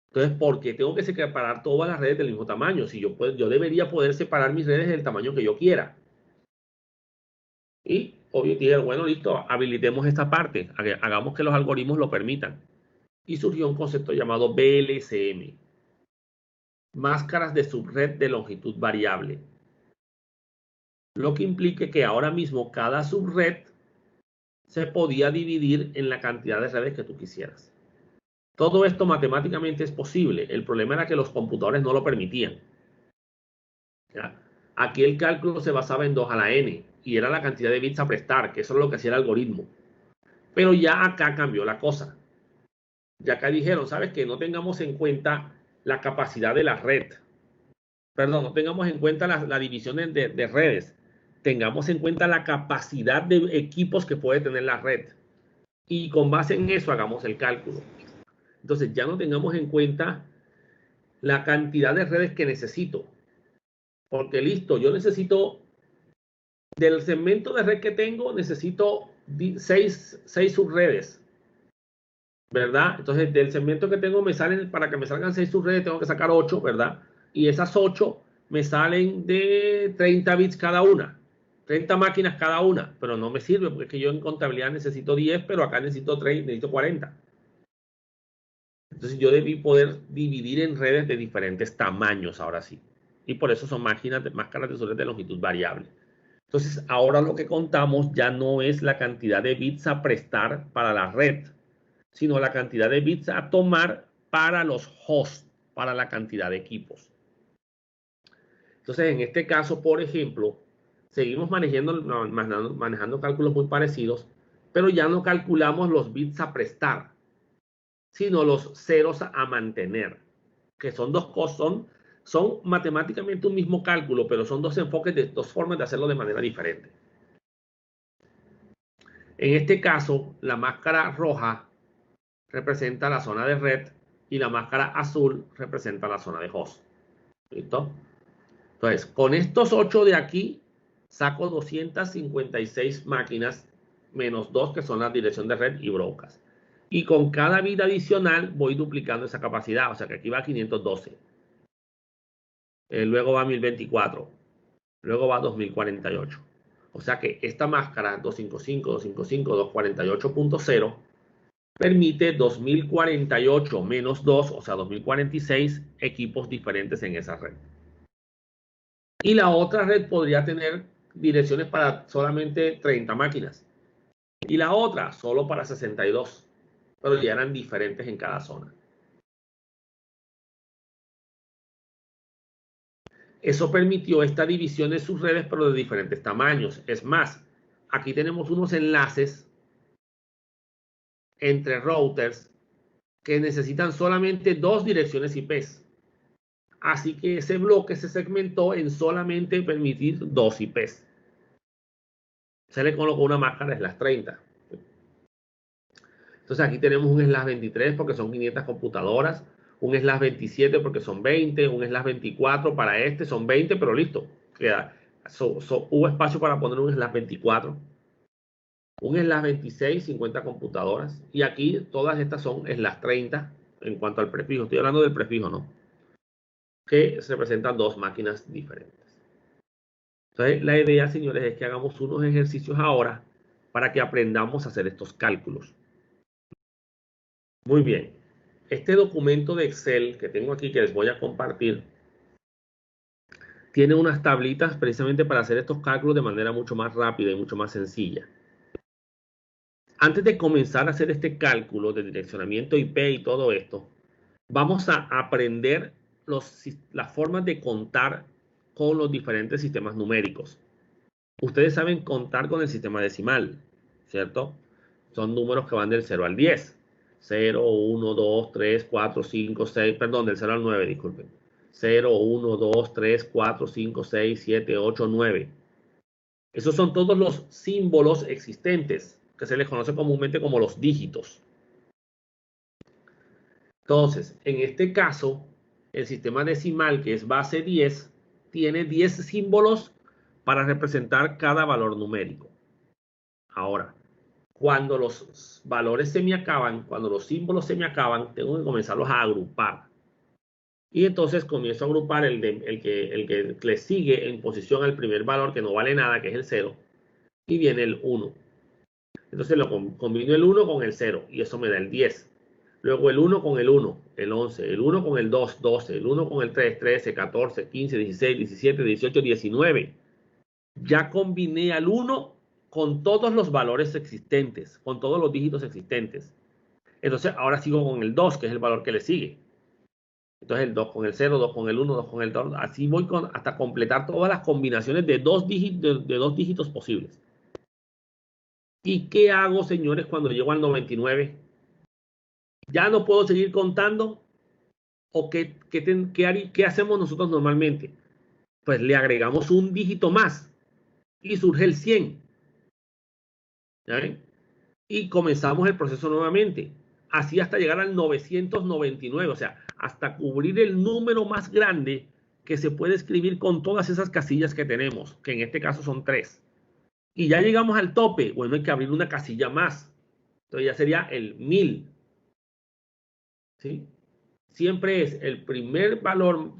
Entonces, ¿por qué tengo que separar todas las redes del mismo tamaño? Si yo debería poder separar mis redes del tamaño que yo quiera. Y obvio dijeron, bueno, listo, habilitemos esta parte, hagamos que los algoritmos lo permitan. Y surgió un concepto llamado VLCM, máscaras de subred de longitud variable. Lo que implica que ahora mismo cada subred se podía dividir en la cantidad de redes que tú quisieras. Todo esto matemáticamente es posible. El problema era que los computadores no lo permitían. ¿Ya? Aquí el cálculo se basaba en 2 a la n y era la cantidad de bits a prestar, que eso es lo que hacía el algoritmo. Pero ya acá cambió la cosa. Ya acá dijeron, ¿sabes qué? No tengamos en cuenta la capacidad de la red. Perdón, no tengamos en cuenta la división de redes. Tengamos en cuenta la capacidad de equipos que puede tener la red. Y con base en eso hagamos el cálculo. Entonces ya no tengamos en cuenta la cantidad de redes que necesito. Porque listo, yo necesito, del segmento de red que tengo, necesito 6 subredes. ¿Verdad? Entonces del segmento que tengo me salen, para que me salgan 6 subredes, tengo que sacar 8, ¿verdad? Y esas 8 me salen de 30 bits cada una. 30 máquinas cada una, pero no me sirve porque es que yo en contabilidad necesito 10, pero acá necesito 30, necesito 40. Entonces yo debí poder dividir en redes de diferentes tamaños ahora sí. Y por eso son máscaras de subred de longitud variable. Entonces ahora lo que contamos ya no es la cantidad de bits a prestar para la red, sino la cantidad de bits a tomar para los hosts, para la cantidad de equipos. Entonces en este caso, por ejemplo, seguimos manejando cálculos muy parecidos, pero ya no calculamos los bits a prestar, sino los ceros a mantener, que son dos cosas, son matemáticamente un mismo cálculo, pero son dos enfoques, dos formas de hacerlo de manera diferente. En este caso, la máscara roja representa la zona de red y la máscara azul representa la zona de host. ¿Listo? Entonces, con estos 8 de aquí, saco 256 máquinas menos 2 que son la dirección de red y broadcast. Y con cada bit adicional voy duplicando esa capacidad. O sea que aquí va 512. Luego va 1024. Luego va 2048. O sea que esta máscara 255, 255, 248.0 permite 2048 menos 2, o sea 2046 equipos diferentes en esa red. Y la otra red podría tener direcciones para solamente 30 máquinas. Y la otra solo para 62. Pero ya eran diferentes en cada zona. Eso permitió esta división de sus redes, pero de diferentes tamaños. Es más, aquí tenemos unos enlaces entre routers que necesitan solamente 2 direcciones IPs. Así que ese bloque se segmentó en solamente permitir 2 IPs. Se le colocó una máscara slash 30. Entonces aquí tenemos un slash 23 porque son 500 computadoras, un slash 27 porque son 20, un slash 24 para este son 20, pero listo. Hubo espacio para poner un slash 24, un slash 26, 50 computadoras, y aquí todas estas son slash 30 en cuanto al prefijo. Estoy hablando del prefijo, ¿no? Que representan 2 máquinas diferentes. Entonces, la idea, señores, es que hagamos unos ejercicios ahora para que aprendamos a hacer estos cálculos. Muy bien. Este documento de Excel que tengo aquí, que les voy a compartir, tiene unas tablitas precisamente para hacer estos cálculos de manera mucho más rápida y mucho más sencilla. Antes de comenzar a hacer este cálculo de direccionamiento IP y todo esto, vamos a aprender las formas de contar con los diferentes sistemas numéricos. Ustedes saben contar con el sistema decimal, ¿cierto? Son números que van del 0 al 10. 0, 1, 2, 3, 4, 5, 6, perdón, del 0 al 9, disculpen. 0, 1, 2, 3, 4, 5, 6, 7, 8, 9. Esos son todos los símbolos existentes, que se les conoce comúnmente como los dígitos. Entonces, en este caso, el sistema decimal, que es base 10, tiene 10 símbolos para representar cada valor numérico. Ahora, cuando los valores se me acaban, cuando los símbolos se me acaban, tengo que comenzarlos a agrupar. Y entonces comienzo a agrupar el que le sigue en posición al primer valor, que no vale nada, que es el 0, y viene el 1. Entonces combino el 1 con el 0, y eso me da el 10. Luego el 1 con el 1, el 11, el 1 con el 2, 12, el 1 con el 3, 13, 14, 15, 16, 17, 18, 19. Ya combiné al 1 con todos los valores existentes, con todos los dígitos existentes. Entonces ahora sigo con el 2, que es el valor que le sigue. Entonces el 2 con el 0, 2 con el 1, 2 con el 2. Así voy hasta completar todas las combinaciones de dos dígitos posibles. ¿Y qué hago, señores, cuando llego al 99? ¿Ya no puedo seguir contando? ¿O qué hacemos nosotros normalmente? Pues le agregamos un dígito más y surge el 100. ¿Ya ven? Y comenzamos el proceso nuevamente. Así hasta llegar al 999, o sea, hasta cubrir el número más grande que se puede escribir con todas esas casillas que tenemos, que en este caso son 3. Y ya llegamos al tope. Bueno, hay que abrir una casilla más. Entonces ya sería el 1000. ¿Sí? Siempre es el primer valor,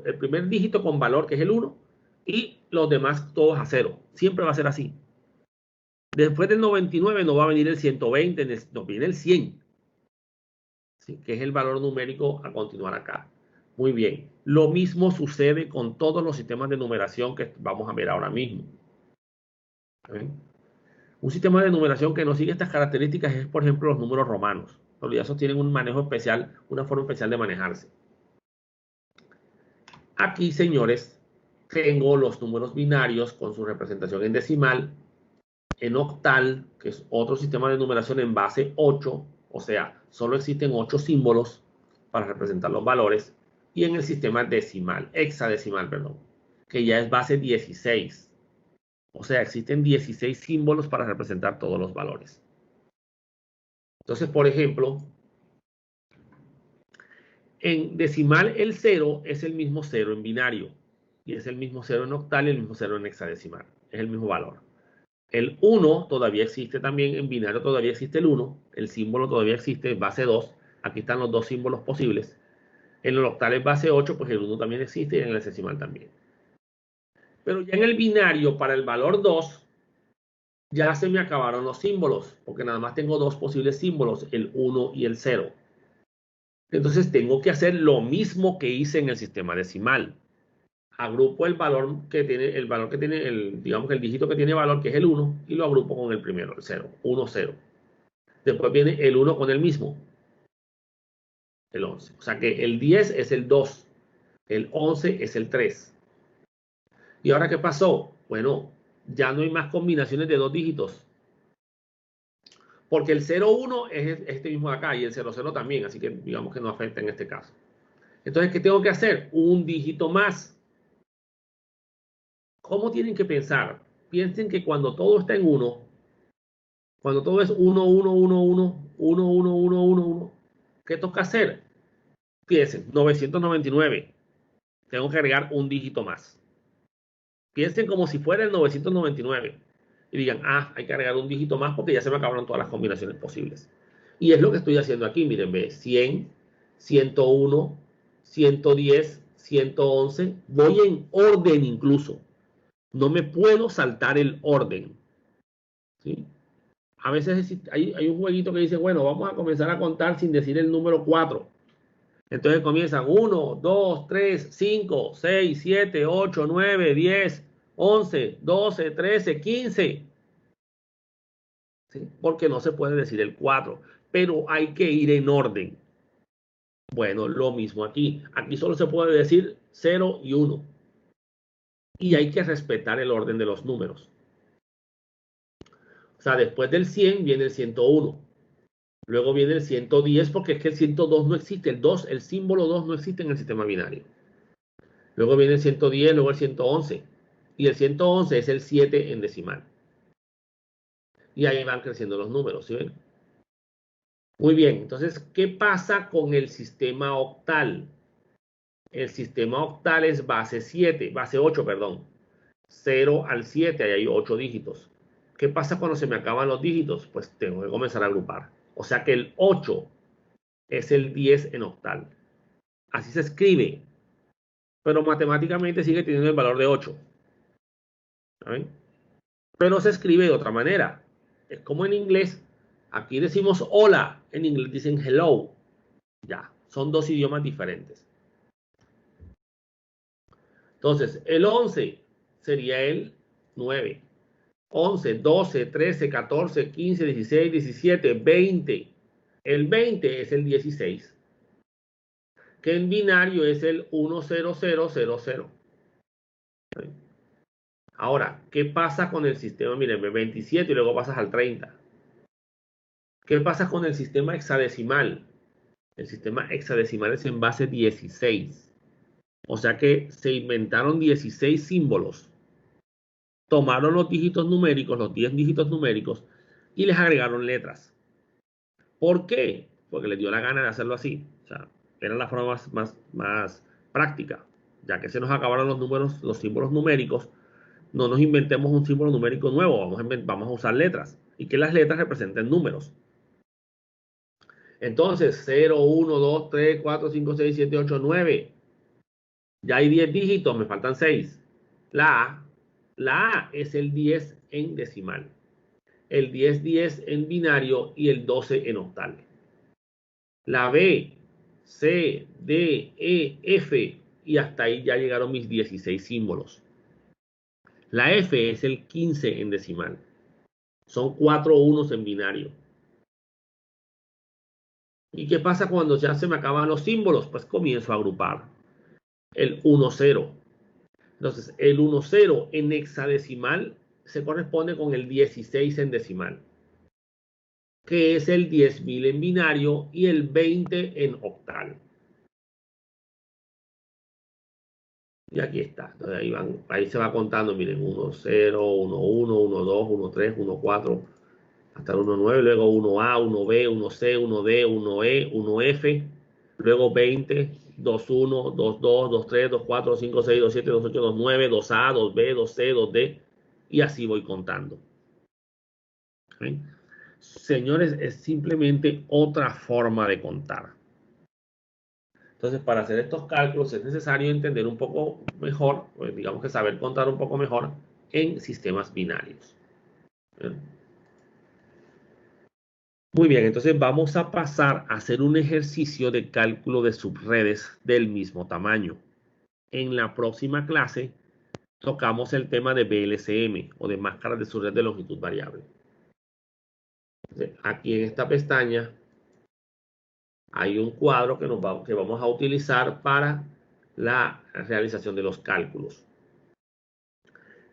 el primer dígito con valor, que es el 1, y los demás todos a 0. Siempre va a ser así. Después del 99 no va a venir el 120, no viene el 100. ¿Sí? Que es el valor numérico a continuar acá. Muy bien. Lo mismo sucede con todos los sistemas de numeración que vamos a ver ahora mismo. ¿Ven? Un sistema de numeración que no sigue estas características es, por ejemplo, los números romanos. Los esos tienen un manejo especial, una forma especial de manejarse. Aquí, señores, tengo los números binarios con su representación en decimal, en octal, que es otro sistema de numeración en base 8, o sea, solo existen 8 símbolos para representar los valores, y en el sistema decimal, hexadecimal, perdón, que ya es base 16. O sea, existen 16 símbolos para representar todos los valores. Entonces, por ejemplo, en decimal el 0 es el mismo 0 en binario, y es el mismo 0 en octal y el mismo 0 en hexadecimal. Es el mismo valor. El 1 todavía existe también, en binario todavía existe el 1, el símbolo todavía existe, base 2, aquí están los dos símbolos posibles. En el octal es base 8, pues el 1 también existe y en el hexadecimal también. Pero ya en el binario, para el valor 2, ya se me acabaron los símbolos, porque nada más tengo dos posibles símbolos, el 1 y el 0. Entonces tengo que hacer lo mismo que hice en el sistema decimal. Agrupo el valor que tiene, digamos que el dígito que tiene valor, que es el 1, y lo agrupo con el primero, el 0, 1, 0. Después viene el 1 con el mismo, el 11. O sea que el 10 es el 2, el 11 es el 3. ¿Y ahora qué pasó? Bueno, ya no hay más combinaciones de dos dígitos. Porque el 0,1 es este mismo de acá y el 00 también, así que digamos que no afecta en este caso. Entonces, ¿qué tengo que hacer? Un dígito más. ¿Cómo tienen que pensar? Piensen que cuando todo está en 1, cuando todo es 1, 1, 1, 1, 1, 1, 1, 1, 1, ¿qué toca hacer? Piensen, 999. Tengo que agregar un dígito más. Piensen como si fuera el 999. Y digan, hay que agregar un dígito más porque ya se me acabaron todas las combinaciones posibles. Y es lo que estoy haciendo aquí. Miren, ve, 100, 101, 110, 111. Voy en orden incluso. No me puedo saltar el orden. ¿Sí? A veces hay un jueguito que dice, bueno, vamos a comenzar a contar sin decir el número 4. Entonces comienzan 1, 2, 3, 5, 6, 7, 8, 9, 10, 11, 12, 13, 15. ¿Sí? Porque no se puede decir el 4, pero hay que ir en orden. Bueno, lo mismo aquí. Aquí solo se puede decir 0 y 1. y hay que respetar el orden de los números. O sea, después del 100 viene el 101. Luego viene el 110 porque es que el 102 no existe. El símbolo 2 no existe en el sistema binario. Luego viene el 110, luego el 111. Y el 111 es el 7 en decimal. Y ahí van creciendo los números, ¿sí ven? Muy bien, entonces, ¿qué pasa con el sistema octal? El sistema octal es base 8, perdón. 0 al 7, ahí hay 8 dígitos. ¿Qué pasa cuando se me acaban los dígitos? Pues tengo que comenzar a agrupar. O sea que el 8 es el 10 en octal. Así se escribe, pero matemáticamente sigue teniendo el valor de 8. ¿Saben? Pero se escribe de otra manera. Es como en inglés. Aquí decimos hola, en inglés dicen hello. Ya, son dos idiomas diferentes. Entonces, el 11 sería el 9. 11, 12, 13, 14, 15, 16, 17, 20. El 20 es el 16, que en binario es el 10000. Ahora, ¿qué pasa con el sistema? Miren, 27 y luego pasas al 30. ¿Qué pasa con el sistema hexadecimal? El sistema hexadecimal es en base 16. O sea que se inventaron 16 símbolos. Tomaron los dígitos numéricos, los 10 dígitos numéricos, y les agregaron letras. ¿Por qué? Porque les dio la gana de hacerlo así. O sea, era la forma más práctica. Ya que se nos acabaron los números, los símbolos numéricos, no nos inventemos un símbolo numérico nuevo, vamos a usar letras. Y que las letras representen números. Entonces, 0, 1, 2, 3, 4, 5, 6, 7, 8, 9. Ya hay 10 dígitos, me faltan 6. La A es el 10 en decimal, el 10 en binario y el 12 en octal. La B, C, D, E, F, y hasta ahí ya llegaron mis 16 símbolos. La F es el 15 en decimal. Son 4 unos en binario. ¿Y qué pasa cuando ya se me acaban los símbolos? Pues comienzo a agrupar. El 1, 0. Entonces, el 1, 0 en hexadecimal se corresponde con el 16 en decimal, que es el 10.000 en binario y el 20 en octal. Y aquí está. Entonces ahí se va contando, miren, 1, 0, 1, 1, 1, 2, 1, 3, 1, 4, hasta el 1, 9, luego 1A, 1B, 1C, 1D, 1E, 1F, luego 20, 2, 1, 2, 2, 2, 3, 2, 4, 5, 6, 2, 7, 2, 8, 2, 9, 2A, 2B, 2C, 2D, y así voy contando. ¿Okay? Señores, es simplemente otra forma de contar. Entonces, para hacer estos cálculos es necesario entender un poco mejor, pues, digamos que saber contar un poco mejor en sistemas binarios. Muy bien, entonces vamos a pasar a hacer un ejercicio de cálculo de subredes del mismo tamaño. En la próxima clase tocamos el tema de BLCM o de máscaras de subred de longitud variable. Entonces, aquí en esta pestaña hay un cuadro que vamos a utilizar para la realización de los cálculos.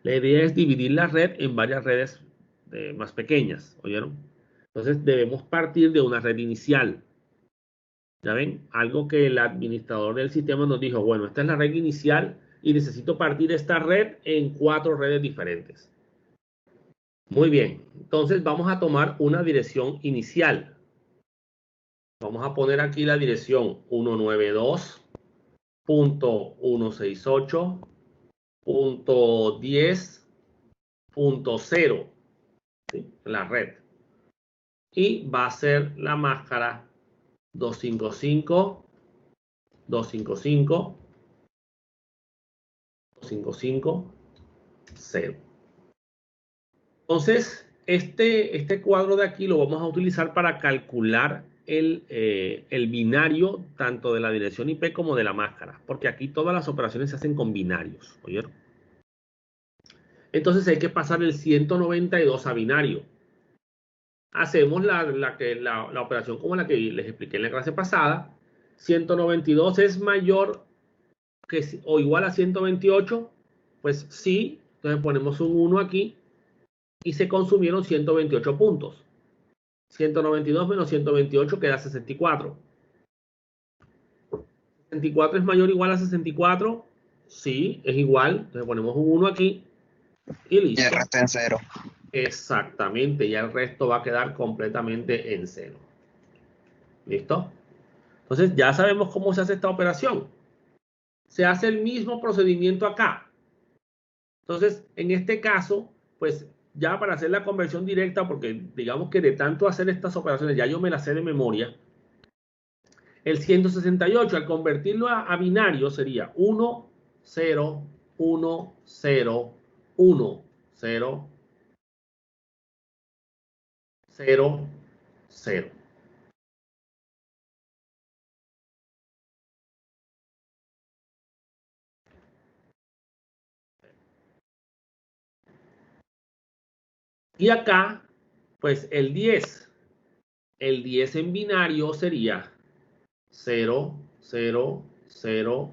La idea es dividir la red en varias redes más pequeñas, ¿oyeron? Entonces debemos partir de una red inicial. ¿Ya ven? Algo que el administrador del sistema nos dijo, bueno, esta es la red inicial y necesito partir esta red en 4 redes diferentes. Muy bien, entonces vamos a tomar una dirección inicial. Vamos a poner aquí la dirección 192.168.10.0, ¿sí? La red. Y va a ser la máscara 255, 255, 255, 0. Entonces, este cuadro de aquí lo vamos a utilizar para calcular el binario tanto de la dirección IP como de la máscara, porque aquí todas las operaciones se hacen con binarios, ¿oyeron? Entonces hay que pasar el 192 a binario. Hacemos la operación como la que les expliqué en la clase pasada. 192 es mayor que o igual a 128. Pues sí, entonces ponemos un 1 aquí y se consumieron 128 puntos. 192 menos 128 queda 64. 64 es mayor o igual a 64. Sí, es igual. Entonces ponemos un 1 aquí y listo. Y el resto en 0. Exactamente, ya el resto va a quedar completamente en 0. ¿Listo? Entonces ya sabemos cómo se hace esta operación. Se hace el mismo procedimiento acá. Entonces, en este caso, pues ya para hacer la conversión directa, porque digamos que de tanto hacer estas operaciones, ya yo me las sé de memoria, el 168 al convertirlo a binario sería 1, 0, 1, 0, 1, 0, 0, 0. Y acá, pues el 10. El 10 en binario sería 0, 0, 0,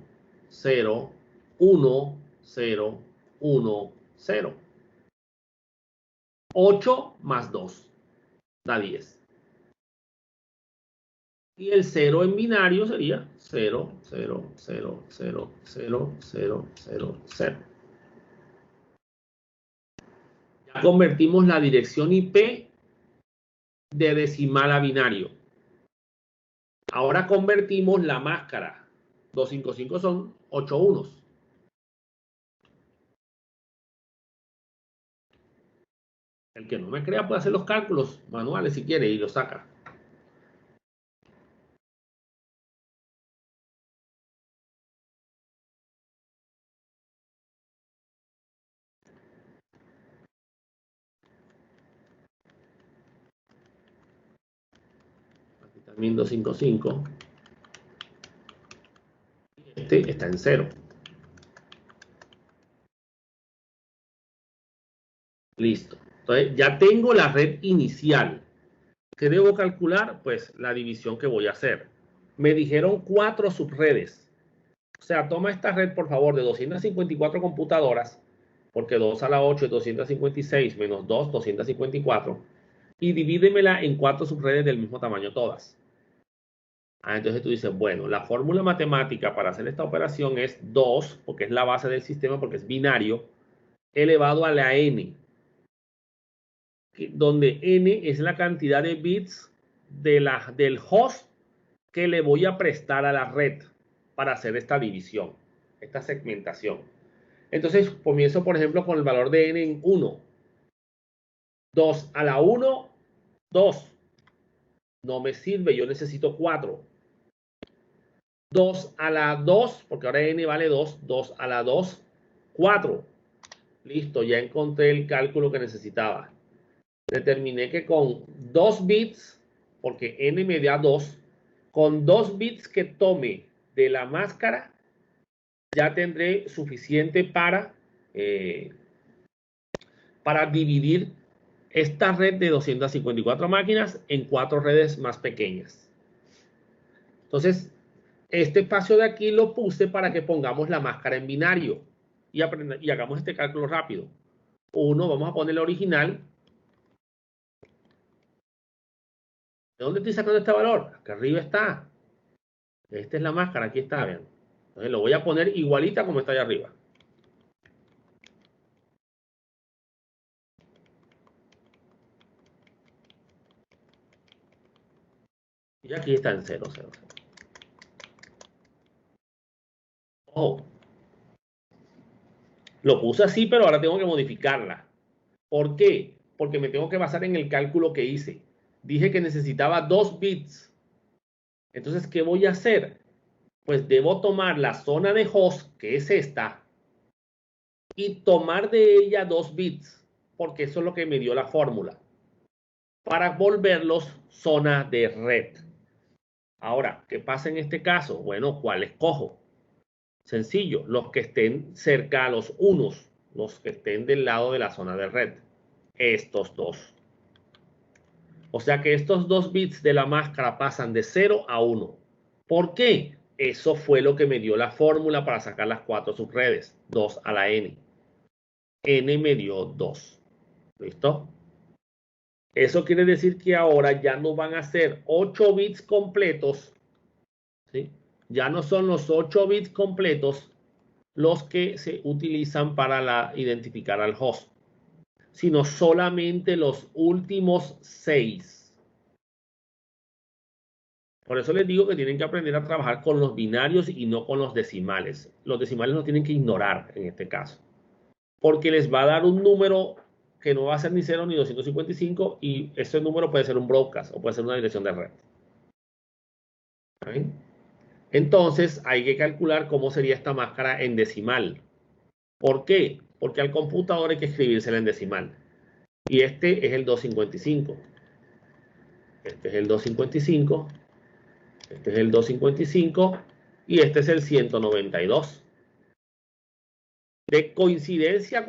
0, 1, 0, 1, 0. 8 más 2 da 10. Y el 0 en binario sería 0, 0, 0, 0, 0, 0, 0, 0. Ya convertimos la dirección IP de decimal a binario. Ahora convertimos la máscara. 255 son 8 unos. El que no me crea puede hacer los cálculos manuales si quiere y lo saca. Aquí también 255. Este está en 0. Listo. Entonces ya tengo la red inicial. ¿Qué debo calcular? Pues la división que voy a hacer. Me dijeron 4 subredes. O sea, toma esta red, por favor, de 254 computadoras, porque 2 a la 8 es 256, menos 2, 254, y divídemela en 4 subredes del mismo tamaño todas. Entonces tú dices, bueno, la fórmula matemática para hacer esta operación es 2, porque es la base del sistema, porque es binario, elevado a la n, donde n es la cantidad de bits del host que le voy a prestar a la red para hacer esta división, esta segmentación. Entonces comienzo, por ejemplo, con el valor de n en 1. 2 a la 1, 2. No me sirve, yo necesito 4. 2 a la 2, porque ahora n vale 2. 2 a la 2, 4. Listo, ya encontré el cálculo que necesitaba. Determiné que con 2 bits, porque n me da 2, con 2 bits que tome de la máscara, ya tendré suficiente para dividir esta red de 254 máquinas en 4 redes más pequeñas. Entonces, este espacio de aquí lo puse para que pongamos la máscara en binario y hagamos este cálculo rápido. 1, vamos a poner el original. ¿De dónde estoy sacando este valor? Acá arriba está. Esta es la máscara, aquí está, vean. Entonces lo voy a poner igualita como está allá arriba. Y aquí está en 0, 0, 0. Ojo. Lo puse así, pero ahora tengo que modificarla. ¿Por qué? Porque me tengo que basar en el cálculo que hice. Dije que necesitaba 2 bits. Entonces, ¿qué voy a hacer? Pues debo tomar la zona de host, que es esta, y tomar de ella 2 bits, porque eso es lo que me dio la fórmula, para volverlos zona de red. Ahora, ¿qué pasa en este caso? Bueno, ¿cuál escojo? Sencillo, los que estén cerca a los unos, los que estén del lado de la zona de red. Estos dos. O sea que estos 2 bits de la máscara pasan de 0 a 1. ¿Por qué? Eso fue lo que me dio la fórmula para sacar las 4 subredes, 2 a la n. n me dio 2. ¿Listo? Eso quiere decir que ahora ya no van a ser 8 bits completos, ¿sí? Ya no son los 8 bits completos los que se utilizan para identificar al host, sino solamente los últimos 6. Por eso les digo que tienen que aprender a trabajar con los binarios y no con los decimales. Los decimales los tienen que ignorar en este caso, porque les va a dar un número que no va a ser ni 0 ni 255 y ese número puede ser un broadcast o puede ser una dirección de red. ¿Sí? Entonces hay que calcular cómo sería esta máscara en decimal. ¿Por qué? Porque al computador hay que escribírsela en decimal. Y este es el 255. Este es el 255. Este es el 255. Y este es el 192. De coincidencia,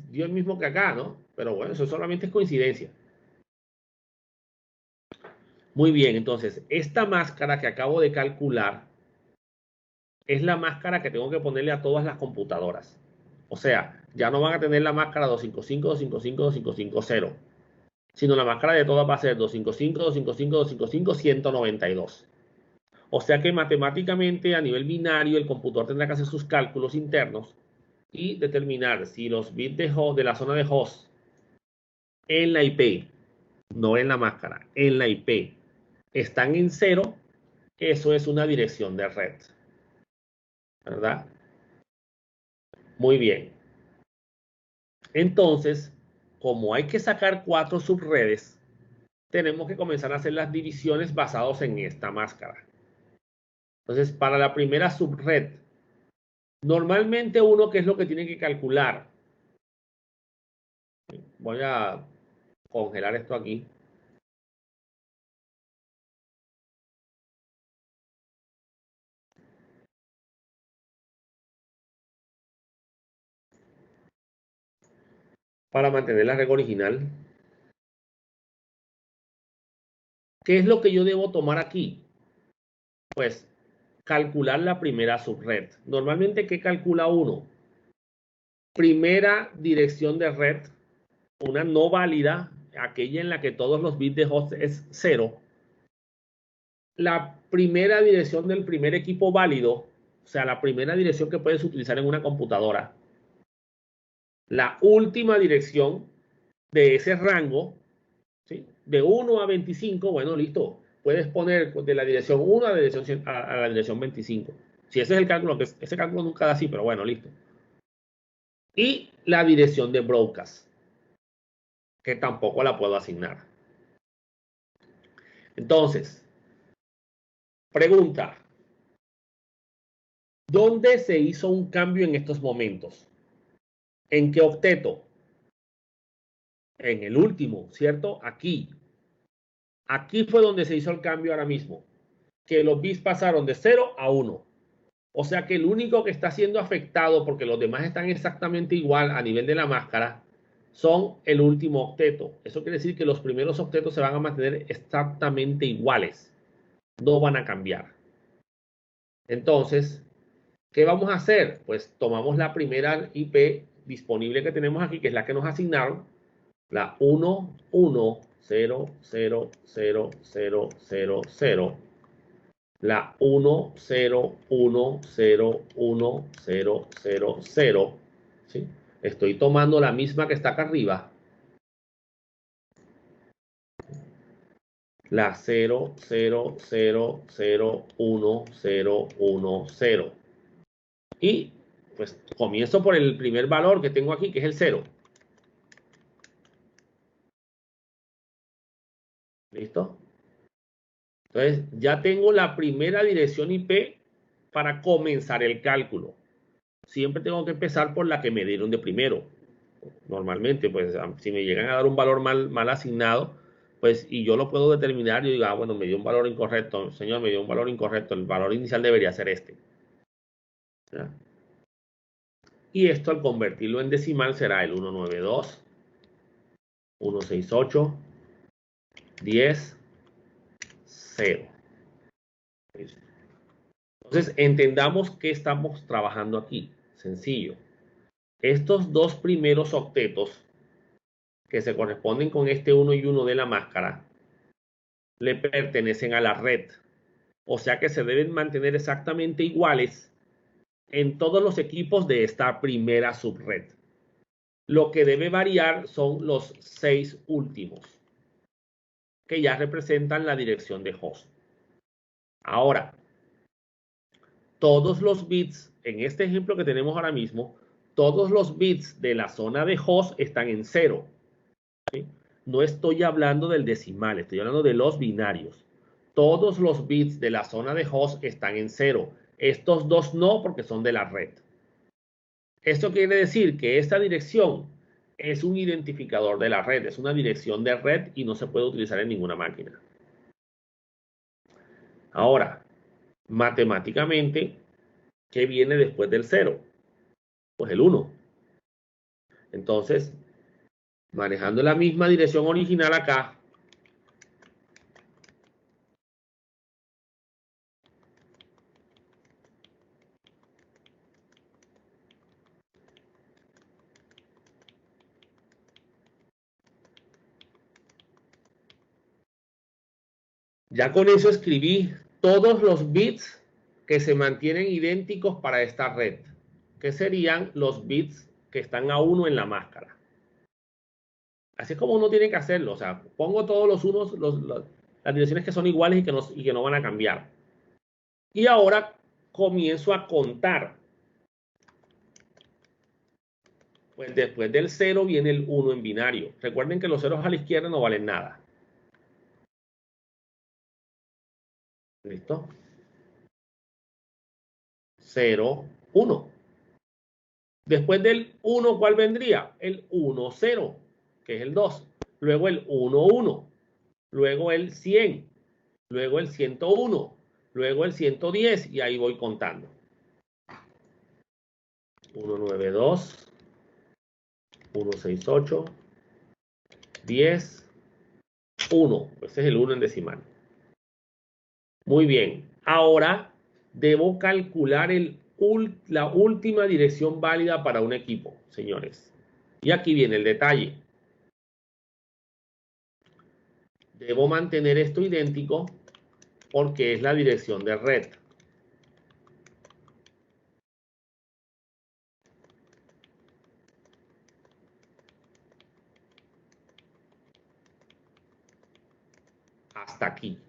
dio el mismo que acá, ¿no? Pero bueno, eso solamente es coincidencia. Muy bien, entonces, esta máscara que acabo de calcular es la máscara que tengo que ponerle a todas las computadoras. O sea, ya no van a tener la máscara 255, 255, 2550, sino la máscara de todas va a ser 255, 255, 255, 192. O sea que matemáticamente a nivel binario el computador tendrá que hacer sus cálculos internos y determinar si los bits de la zona de host en la IP, no en la máscara, en la IP, están en 0, eso es una dirección de red. ¿Verdad? Muy bien. Entonces, como hay que sacar 4 subredes, tenemos que comenzar a hacer las divisiones basados en esta máscara. Entonces, para la primera subred, normalmente uno, ¿qué es lo que tiene que calcular? Voy a congelar esto aquí. Para mantener la regla original. ¿Qué es lo que yo debo tomar aquí? Pues calcular la primera subred. Normalmente, ¿qué calcula uno? Primera dirección de red, una no válida, aquella en la que todos los bits de host es 0. La primera dirección del primer equipo válido, o sea, la primera dirección que puedes utilizar en una computadora. La última dirección de ese rango, ¿sí? De 1 a 25, bueno, listo. Puedes poner de la dirección 1 a la dirección 25. Si ese es el cálculo, que ese cálculo nunca da así, pero bueno, listo. Y la dirección de broadcast, que tampoco la puedo asignar. Entonces, pregunta. ¿Dónde se hizo un cambio en estos momentos? ¿En qué octeto? En el último, ¿cierto? Aquí. Aquí fue donde se hizo el cambio ahora mismo. Que los bits pasaron de 0 a 1. O sea que el único que está siendo afectado, porque los demás están exactamente igual a nivel de la máscara, son el último octeto. Eso quiere decir que los primeros octetos se van a mantener exactamente iguales. No van a cambiar. Entonces, ¿qué vamos a hacer? Pues tomamos la primera IP disponible que tenemos aquí, que es la que nos asignaron, la 1, 1, 0, 0, 0, 0, 0, 0, la 1, 0, 1, 0, 1, 0, 0, 0, ¿sí? Estoy tomando la misma que está acá arriba, la 0, 0, 0, 0, 1, 0, 1, 0. Y pues comienzo por el primer valor que tengo aquí, que es el 0. ¿Listo? Entonces, ya tengo la primera dirección IP para comenzar el cálculo. Siempre tengo que empezar por la que me dieron de primero. Normalmente, pues, si me llegan a dar un valor mal asignado, pues, y yo lo puedo determinar, yo digo, bueno, me dio un valor incorrecto. Señor, me dio un valor incorrecto. El valor inicial debería ser este. ¿Ya? Y esto, al convertirlo en decimal, será el 192, 168, 10, 0. Entonces, entendamos qué estamos trabajando aquí. Sencillo. Estos dos primeros octetos que se corresponden con este 1 y 1 de la máscara le pertenecen a la red. O sea que se deben mantener exactamente iguales en todos los equipos de esta primera subred. Lo que debe variar son los 6 últimos, que ya representan la dirección de host. Ahora, todos los bits, en este ejemplo que tenemos ahora mismo, todos los bits de la zona de host están en 0. ¿Sí? No estoy hablando del decimal, estoy hablando de los binarios. Todos los bits de la zona de host están en 0. Estos dos no, porque son de la red. Esto quiere decir que esta dirección es un identificador de la red, es una dirección de red y no se puede utilizar en ninguna máquina. Ahora, matemáticamente, ¿qué viene después del 0? Pues el 1. Entonces, manejando la misma dirección original acá, ya con eso escribí todos los bits que se mantienen idénticos para esta red, que serían los bits que están a 1 en la máscara. Así es como uno tiene que hacerlo. O sea, pongo todos los unos, las direcciones que son iguales y que no van a cambiar. Y ahora comienzo a contar. Pues después del 0 viene el 1 en binario. Recuerden que los ceros a la izquierda no valen nada. ¿Listo? 0, 1. Después del 1, ¿cuál vendría? El 1, 0, que es el 2. Luego el 1, 1. Luego el 100. Luego el 101. Luego el 110. Y ahí voy contando. 192, 168, 10, 1. Ese es el 1 en decimal. Muy bien. Ahora debo calcular la última dirección válida para un equipo, señores. Y aquí viene el detalle. Debo mantener esto idéntico porque es la dirección de red. Hasta aquí.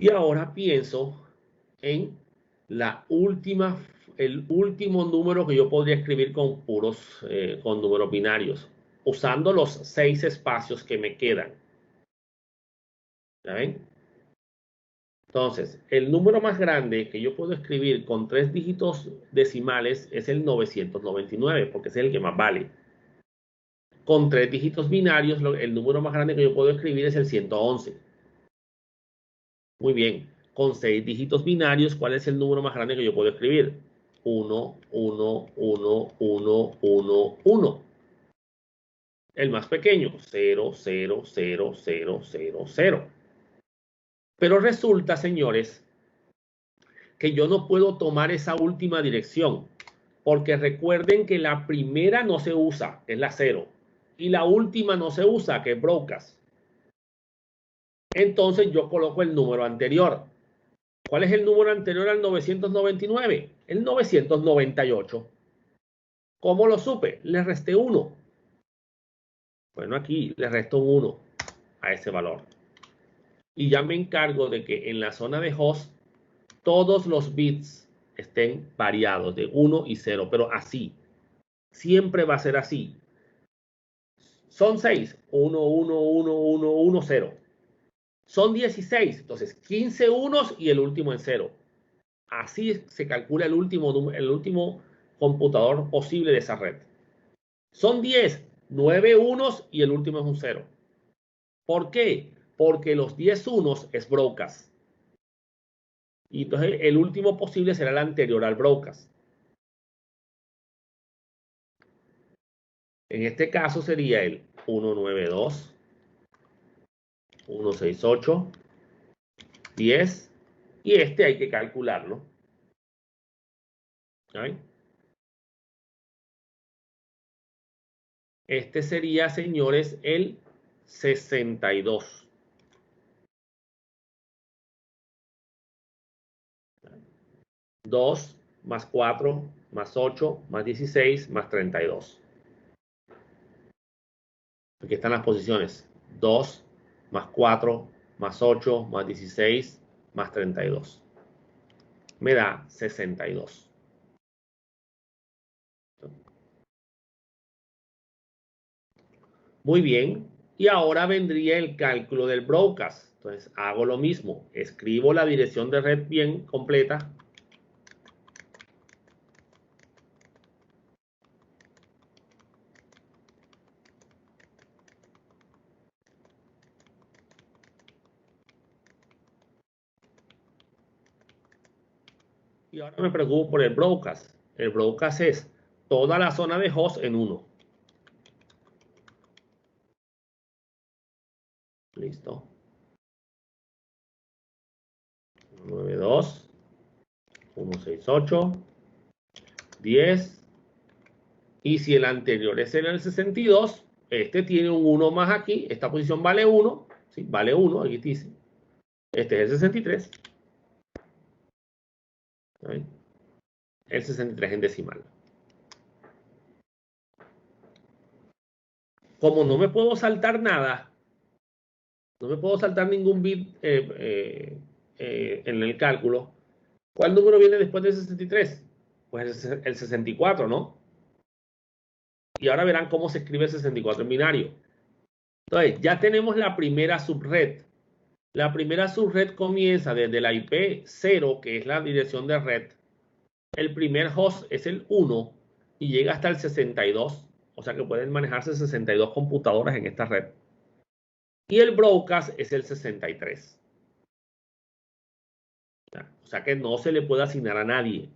Y ahora pienso en el último número que yo podría escribir con con números binarios, usando los 6 espacios que me quedan. ¿Ya ven? Entonces, el número más grande que yo puedo escribir con 3 dígitos decimales es el 999, porque es el que más vale. Con 3 dígitos binarios, el número más grande que yo puedo escribir es el 111. Muy bien. Con 6 dígitos binarios, ¿cuál es el número más grande que yo puedo escribir? 1, 1, 1, 1, 1, 1. El más pequeño, 0, 0, 0, 0, 0, 0. Pero resulta, señores, que yo no puedo tomar esa última dirección, porque recuerden que la primera no se usa, es la 0, y la última no se usa, que es broadcast. Entonces yo coloco el número anterior. ¿Cuál es el número anterior al 999? El 998. ¿Cómo lo supe? Le resté 1. Bueno, aquí le resto un 1 a ese valor. Y ya me encargo de que en la zona de host todos los bits estén variados de 1 y 0, pero así. Siempre va a ser así. Son 6. 1, 1, 1, 1, 1, 0. Son 16. Entonces, 15 unos y el último en 0. Así se calcula el último computador posible de esa red. Son 10, 9 unos y el último es un 0. ¿Por qué? Porque los 10 unos es broadcast. Y entonces el último posible será el anterior al broadcast. En este caso sería el 192, 168, 10 y este hay que calcularlo. ¿Saben? Este sería, señores, el 62. Dos más 4 más 8 más 16 más 32. Aquí están las posiciones. 2 más 4 más 8 más 16 más 32. Me da 62. Muy bien. Y ahora vendría el cálculo del broadcast. Entonces hago lo mismo. Escribo la dirección de red bien completa. Y ahora me preocupo por el broadcast. El broadcast es toda la zona de host en 1. Listo. 92, 168, 10. Y si el anterior es el 62, este tiene un 1 más aquí. Esta posición vale 1. ¿Sí? Vale 1, aquí dice. Este es el 63. ¿Sí? El 63 en decimal. Como no me puedo saltar nada, no me puedo saltar ningún bit en el cálculo, ¿cuál número viene después del 63? Pues el 64, ¿no? Y ahora verán cómo se escribe el 64 en binario. Entonces, ya tenemos la primera subred. La primera subred comienza desde la IP 0, que es la dirección de red. El primer host es el 1 y llega hasta el 62. O sea que pueden manejarse 62 computadoras en esta red. Y el broadcast es el 63. O sea que no se le puede asignar a nadie.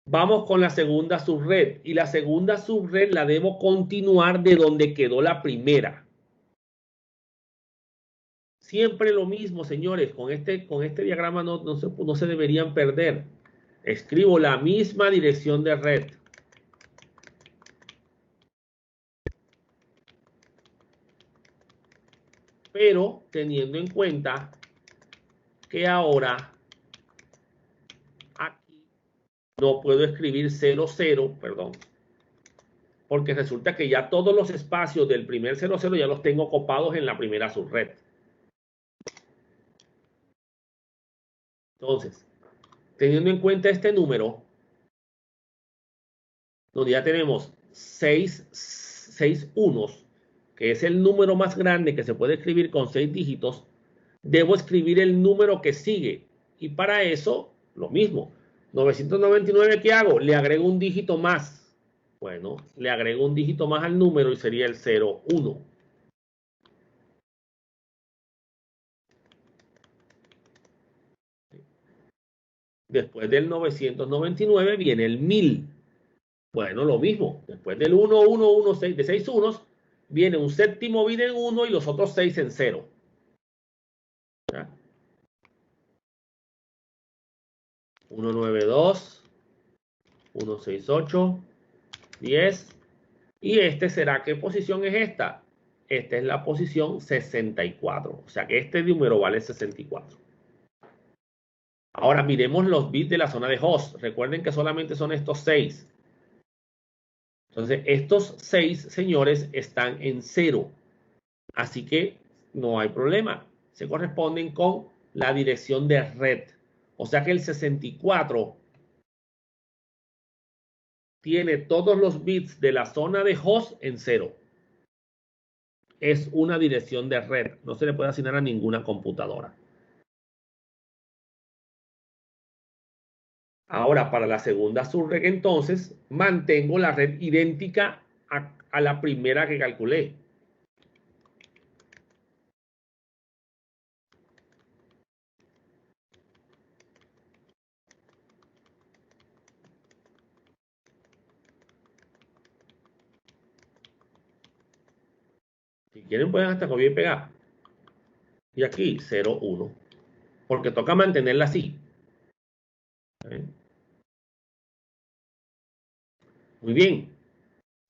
Vamos con la segunda subred. Y la segunda subred la debo continuar de donde quedó la primera. Siempre lo mismo, señores. Con este diagrama no se deberían perder. Escribo la misma dirección de red. Pero teniendo en cuenta que ahora aquí no puedo escribir 00, perdón. Porque resulta que ya todos los espacios del primer 00 ya los tengo copados en la primera subred. Entonces, teniendo en cuenta este número, donde ya tenemos 6 unos, que es el número más grande que se puede escribir con 6 dígitos, debo escribir el número que sigue. Y para eso, lo mismo. 999, ¿qué hago? Le agrego un dígito más. Bueno, le agrego un dígito más al número y sería el 01. Después del 999 viene el 1000. Bueno, lo mismo. Después del 1116, de 6 unos, viene un séptimo bit en 1 y los otros 6 en 0. ¿Ya? 192, 168, 10. ¿Y este será qué posición es esta? Esta es la posición 64. O sea que este número vale 64. Ahora miremos los bits de la zona de host. Recuerden que solamente son estos 6. Entonces, estos 6, señores, están en 0. Así que no hay problema. Se corresponden con la dirección de red. O sea que el 64 tiene todos los bits de la zona de host en 0. Es una dirección de red. No se le puede asignar a ninguna computadora. Ahora, para la segunda subred, entonces, mantengo la red idéntica a la primera que calculé. Si quieren, pueden hasta copiar y pegar. Y aquí, 0, 1. Porque toca mantenerla así. ¿Ven? Muy bien.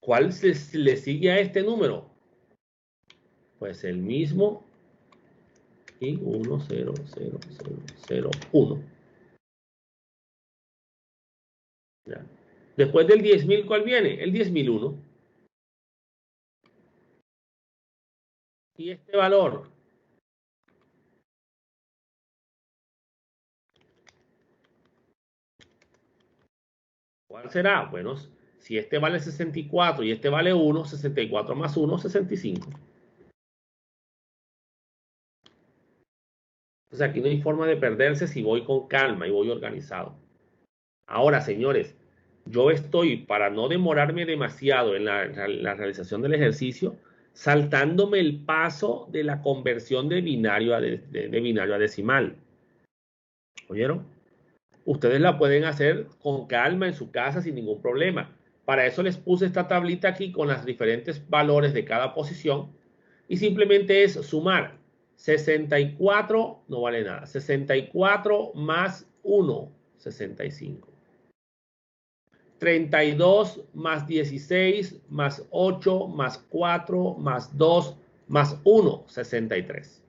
¿Cuál le sigue a este número? Pues el mismo y 1, 0, 0, 0, 0, 1. ¿Ya? Después del 10.000, ¿cuál viene? El 10.001. Y este valor, ¿cuál será? Bueno, si este vale 64 y este vale 1, 64 más 1, 65. Entonces aquí no hay forma de perderse si voy con calma y voy organizado. Ahora, señores, yo estoy, para no demorarme demasiado en la realización del ejercicio, saltándome el paso de la conversión de binario de binario a decimal. ¿Oyeron? Ustedes la pueden hacer con calma en su casa sin ningún problema. Para eso les puse esta tablita aquí con los diferentes valores de cada posición y simplemente es sumar 64, no vale nada, 64 más 1, 65. 32 más 16 más 8 más 4 más 2 más 1, 63.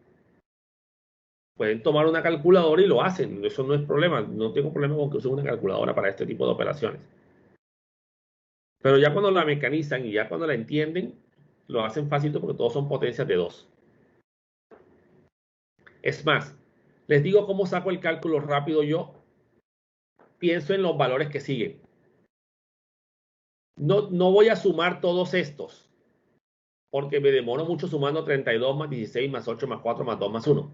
Pueden tomar una calculadora y lo hacen, eso no es problema, no tengo problema con que usen una calculadora para este tipo de operaciones. Pero ya cuando la mecanizan y ya cuando la entienden, lo hacen fácil porque todos son potencias de 2. Es más, les digo cómo saco el cálculo rápido yo. Pienso en los valores que siguen. No voy a sumar todos estos, porque me demoro mucho sumando 32 más 16 más 8 más 4 más 2 más 1.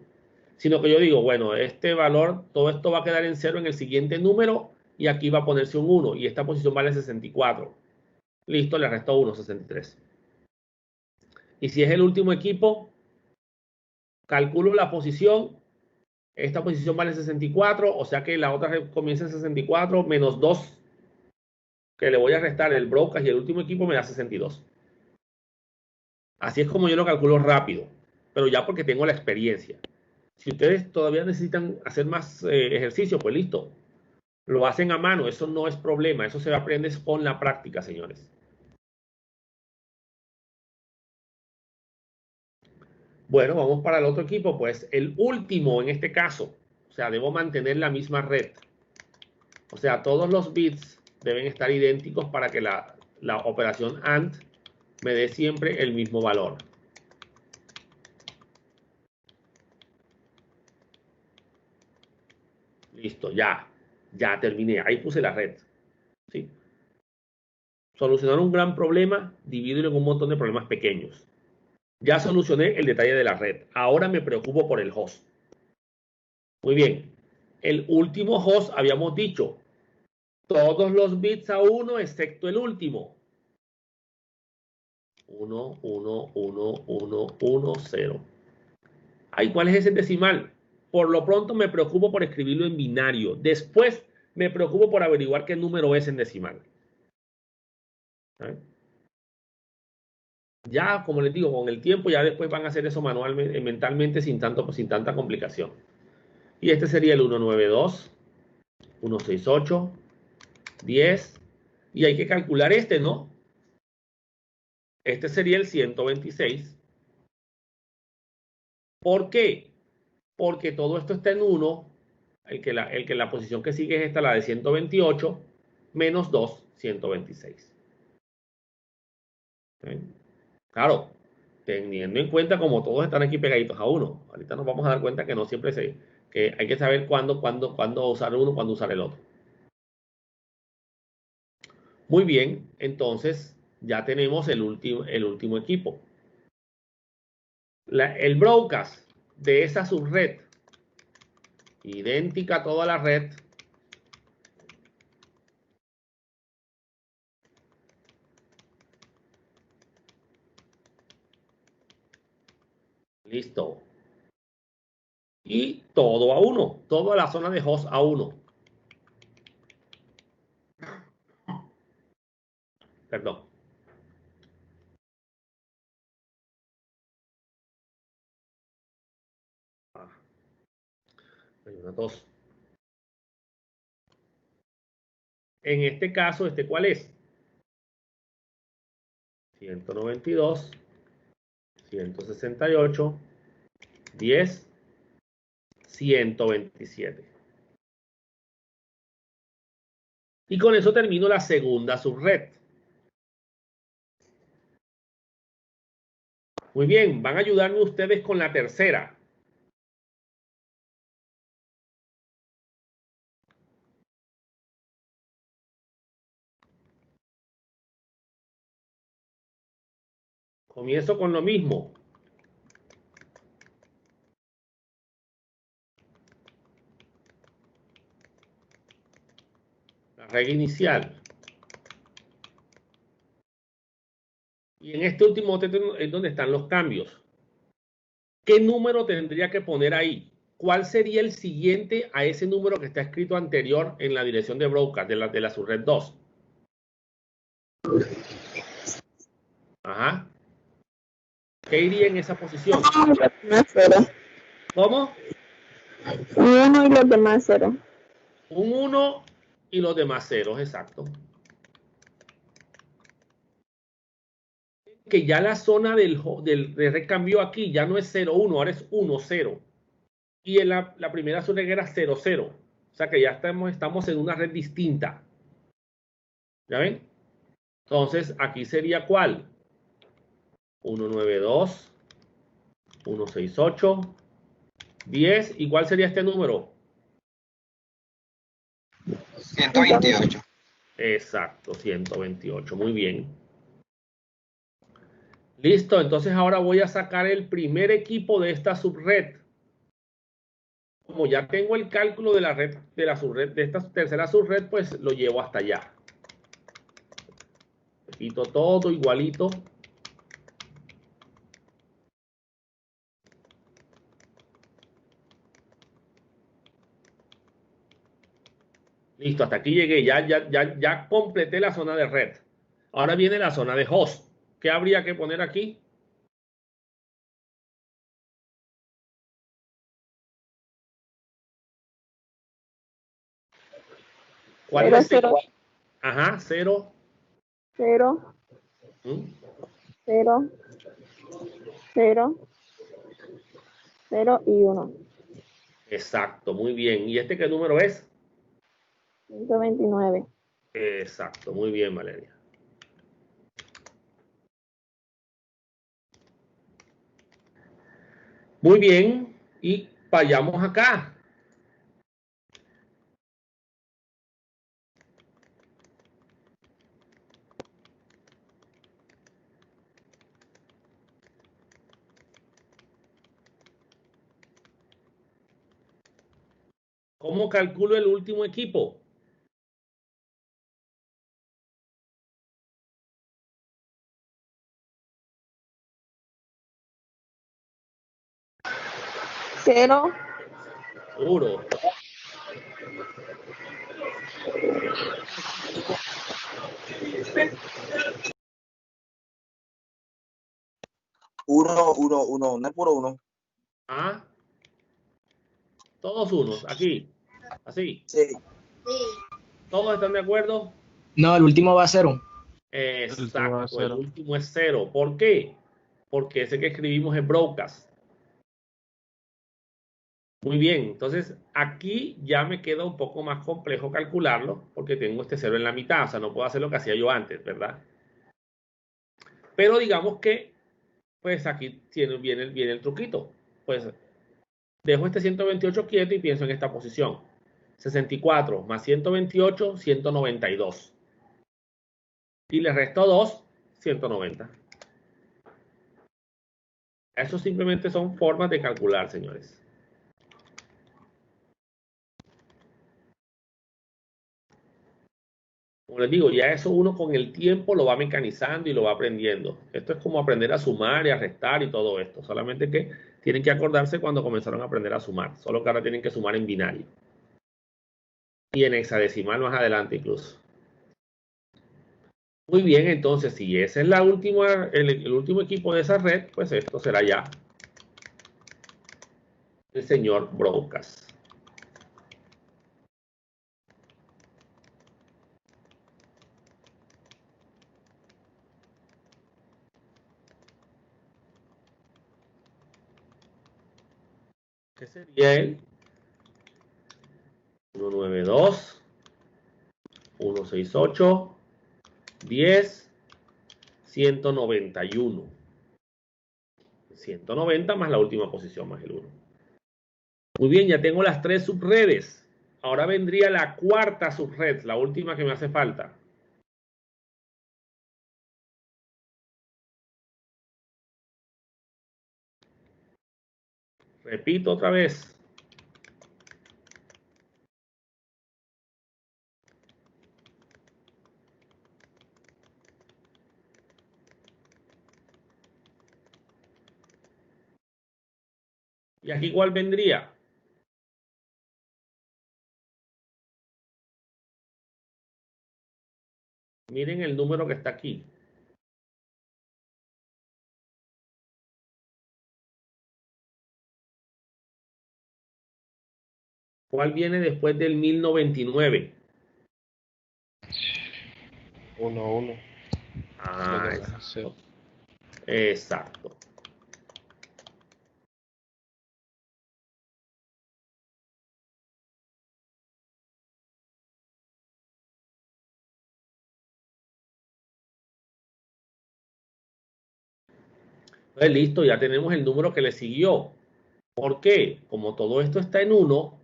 Sino que yo digo, bueno, este valor, todo esto va a quedar en 0 en el siguiente número y aquí va a ponerse un 1 y esta posición vale 64. Listo, le resto 1, 63. Y si es el último equipo, calculo la posición. Esta posición vale 64, o sea que la otra comienza en 64 menos 2 que le voy a restar el broadcast y el último equipo me da 62. Así es como yo lo calculo rápido, pero ya porque tengo la experiencia. Si ustedes todavía necesitan hacer más ejercicio, pues listo. Lo hacen a mano, eso no es problema, eso se aprende con la práctica, señores. Bueno, vamos para el otro equipo, pues el último en este caso, o sea, debo mantener la misma red. O sea, todos los bits deben estar idénticos para que la operación AND me dé siempre el mismo valor. Listo, ya terminé. Ahí puse la red. ¿Sí? Solucionar un gran problema, divídelo en un montón de problemas pequeños. Ya solucioné el detalle de la red. Ahora me preocupo por el host. Muy bien. El último host habíamos dicho todos los bits a 1 excepto el último. 1, 1, 1, 1, 1, 0. Ay, ¿cuál es ese decimal? Por lo pronto me preocupo por escribirlo en binario. Después me preocupo por averiguar qué número es en decimal. ¿Eh? Ya, como les digo, con el tiempo ya después van a hacer eso manualmente, mentalmente, sin tanta complicación. Y este sería el 192, 168, 10. Y hay que calcular este, ¿no? Este sería el 126. ¿Por qué? Porque todo esto está en 1. La posición que sigue es esta, la de 128, menos 2, 126. ¿Eh? Claro, teniendo en cuenta como todos están aquí pegaditos a 1. Ahorita nos vamos a dar cuenta que no siempre que hay que saber cuándo usar uno, cuándo usar el otro. Muy bien, entonces ya tenemos el último equipo. El broadcast de esa subred, idéntica a toda la red, listo. Y todo a 1, toda la zona de host a 1. Perdón. Ah, hay una tos. En este caso, ¿cuál es? 192, 168, 10, 127. Y con eso termino la segunda subred. Muy bien, van a ayudarme ustedes con la tercera. Comienzo con lo mismo. La regla inicial. Y en este último es donde están los cambios. ¿Qué número tendría que poner ahí? ¿Cuál sería el siguiente a ese número que está escrito anterior en la dirección de broadcast de la subred 2? Ajá. ¿Qué iría en esa posición? ¿Cómo? Un 1 y los demás 0. Un 1 y los demás ceros, exacto. Que ya la zona del recambio aquí ya no es 0, 1, ahora es 1, 0. Y en la primera zona era 0, 0. O sea que ya estamos en una red distinta. ¿Ya ven? Entonces, aquí sería ¿cuál? 192, 168, 10. ¿Y cuál sería este número? 128. Exacto, 128. Muy bien. Listo, entonces ahora voy a sacar el primer equipo de esta subred. Como ya tengo el cálculo de la red, de la subred, de esta tercera subred, pues lo llevo hasta allá. Quito todo igualito. Listo, hasta aquí llegué. Ya completé la zona de red. Ahora viene la zona de host. ¿Qué habría que poner aquí? ¿Cuál es el 0, Ajá, 0. 0, 0, 0, 0 y 1. Exacto, muy bien. ¿Y este qué número es? 129. Exacto, muy bien, Valeria. Muy bien. Y vayamos acá. ¿Cómo calculo el último equipo? Cero. Seguro. Uno, no es puro uno. Ah, todos unos, aquí. Así. Sí. ¿Todos están de acuerdo? No, el último va a 0. Exacto, el último es 0. ¿Por qué? Porque ese que escribimos es broadcast. Muy bien, entonces aquí ya me queda un poco más complejo calcularlo porque tengo este 0 en la mitad, o sea, no puedo hacer lo que hacía yo antes, ¿verdad? Pero digamos que, pues aquí viene el truquito. Pues dejo este 128 quieto y pienso en esta posición. 64 más 128, 192. Y le resto 2, 190. Eso simplemente son formas de calcular, señores. Como les digo, ya eso uno con el tiempo lo va mecanizando y lo va aprendiendo. Esto es como aprender a sumar y a restar y todo esto. Solamente que tienen que acordarse cuando comenzaron a aprender a sumar. Solo que ahora tienen que sumar en binario. Y en hexadecimal más adelante incluso. Muy bien, entonces si ese es el último equipo de esa red, pues esto será ya el señor Broadcast. que sería el 192, 168, 10, 191. 190 más la última posición más el 1. Muy bien, ya tengo las 3 subredes. Ahora vendría la cuarta subred, la última que me hace falta. Repito otra vez. ¿Y aquí cuál vendría? Miren el número que está aquí. ¿Cuál viene después del 1099? 1, 1. Ah, exacto. Exacto. Pues listo, ya tenemos el número que le siguió. ¿Por qué? Como todo esto está en 1,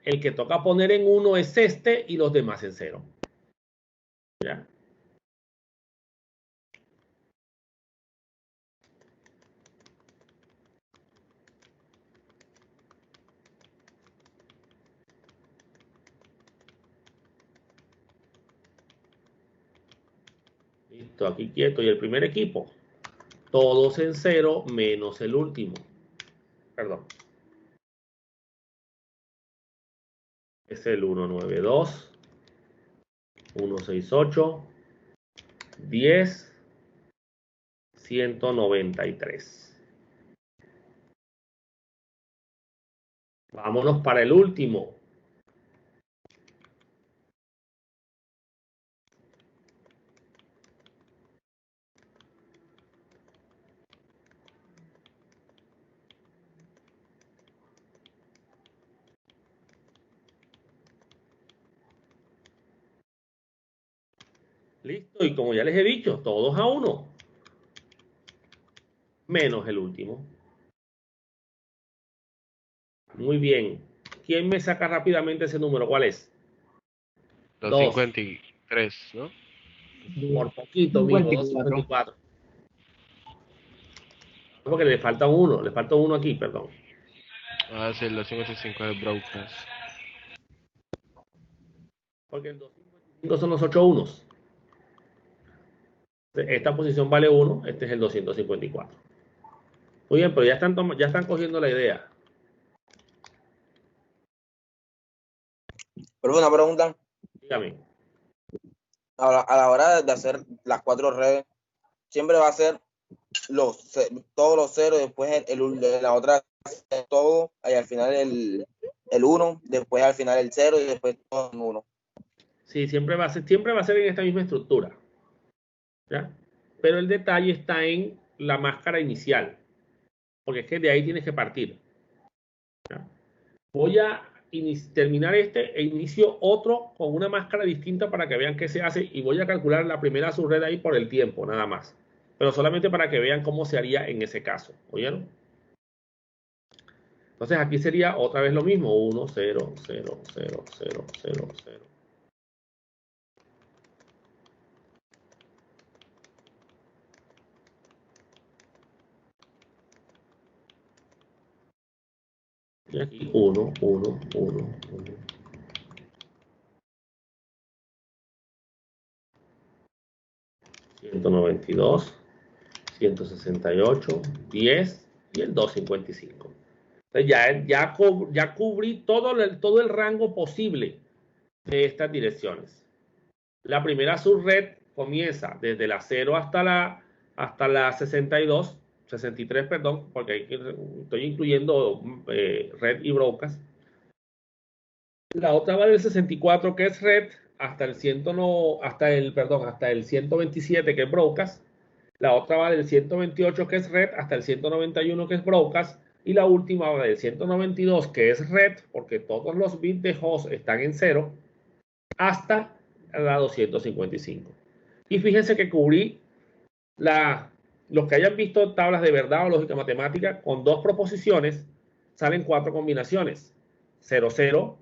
el que toca poner en 1 es este y los demás en 0. ¿Ya? Listo, aquí quieto. Y el primer equipo, todos en 0 menos el último. Perdón. Es el 192, 168, 10, 193. Vámonos para el último. Listo, y como ya les he dicho, todos a 1. Menos el último. Muy bien. ¿Quién me saca rápidamente ese número? ¿Cuál es? 253, ¿no? Por poquito, mijo, 254. Porque le falta uno aquí, perdón. Va a ser los 255 de Broadcast. Porque el 255 son los 8 unos. Esta posición vale 1, este es el 254. Muy bien, pero ya están cogiendo la idea. Pero una pregunta, Dígame. a la hora de hacer las 4 redes, siempre va a ser todos los ceros, después la otra todo, y al final el 1, después al final el 0 y después todo en 1. Sí, siempre va a ser en esta misma estructura. ¿Ya? Pero el detalle está en la máscara inicial. Porque es que de ahí tienes que partir. ¿Ya? Voy a terminar este e inicio otro con una máscara distinta para que vean qué se hace y voy a calcular la primera subred ahí por el tiempo, nada más. Pero solamente para que vean cómo se haría en ese caso. ¿Oyeron? Entonces aquí sería otra vez lo mismo. 1, 0, 0, 0, 0, 0, 0. Y aquí 1, 1, 1, 1. $192, 168, 10 y el 255. Entonces ya cubrí todo el rango posible de estas direcciones. La primera subred comienza desde la 0 hasta la 62, 63, perdón, porque estoy incluyendo red y broadcast. La otra va del 64, que es red, hasta el 127, que es broadcast. La otra va del 128, que es red, hasta el 191, que es broadcast. Y la última va del 192, que es red, porque todos los bits de host están en 0, hasta la 255. Y fíjense que cubrí los que hayan visto tablas de verdad o lógica matemática, con dos proposiciones salen 4 combinaciones: 0, 0,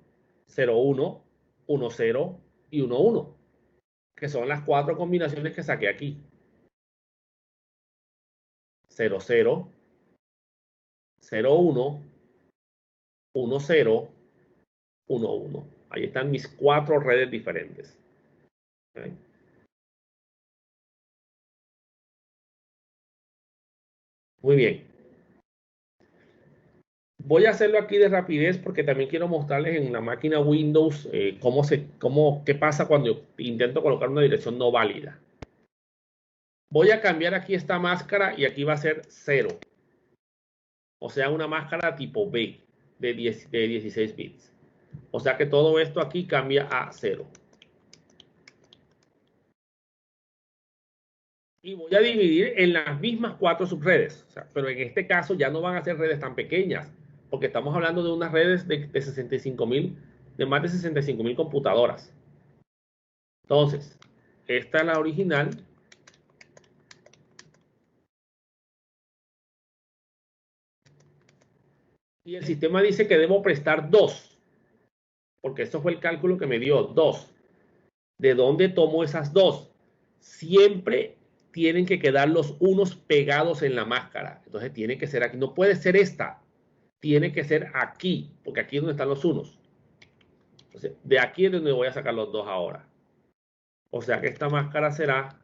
0, 1, 1, 0 y 1, 1, que son las 4 combinaciones que saqué aquí. 0, 0, 0, 1, 1, 0, 1, 1. Ahí están mis 4 redes diferentes. ¿Okay? Muy bien. Voy a hacerlo aquí de rapidez porque también quiero mostrarles en la máquina Windows qué pasa cuando intento colocar una dirección no válida. Voy a cambiar aquí esta máscara y aquí va a ser 0. O sea, una máscara tipo B de 16 bits. O sea que todo esto aquí cambia a 0. Y voy a dividir en las mismas 4 subredes. O sea, pero en este caso ya no van a ser redes tan pequeñas, porque estamos hablando de unas redes de 65.000, de más de 65.000 computadoras. Entonces, esta es la original. Y el sistema dice que debo prestar 2, porque eso fue el cálculo que me dio, 2. ¿De dónde tomo esas 2? Siempre tienen que quedar los unos pegados en la máscara. Entonces tiene que ser aquí. No puede ser esta. Tiene que ser aquí, porque aquí es donde están los unos. Entonces, de aquí es donde voy a sacar los 2 ahora. O sea que esta máscara será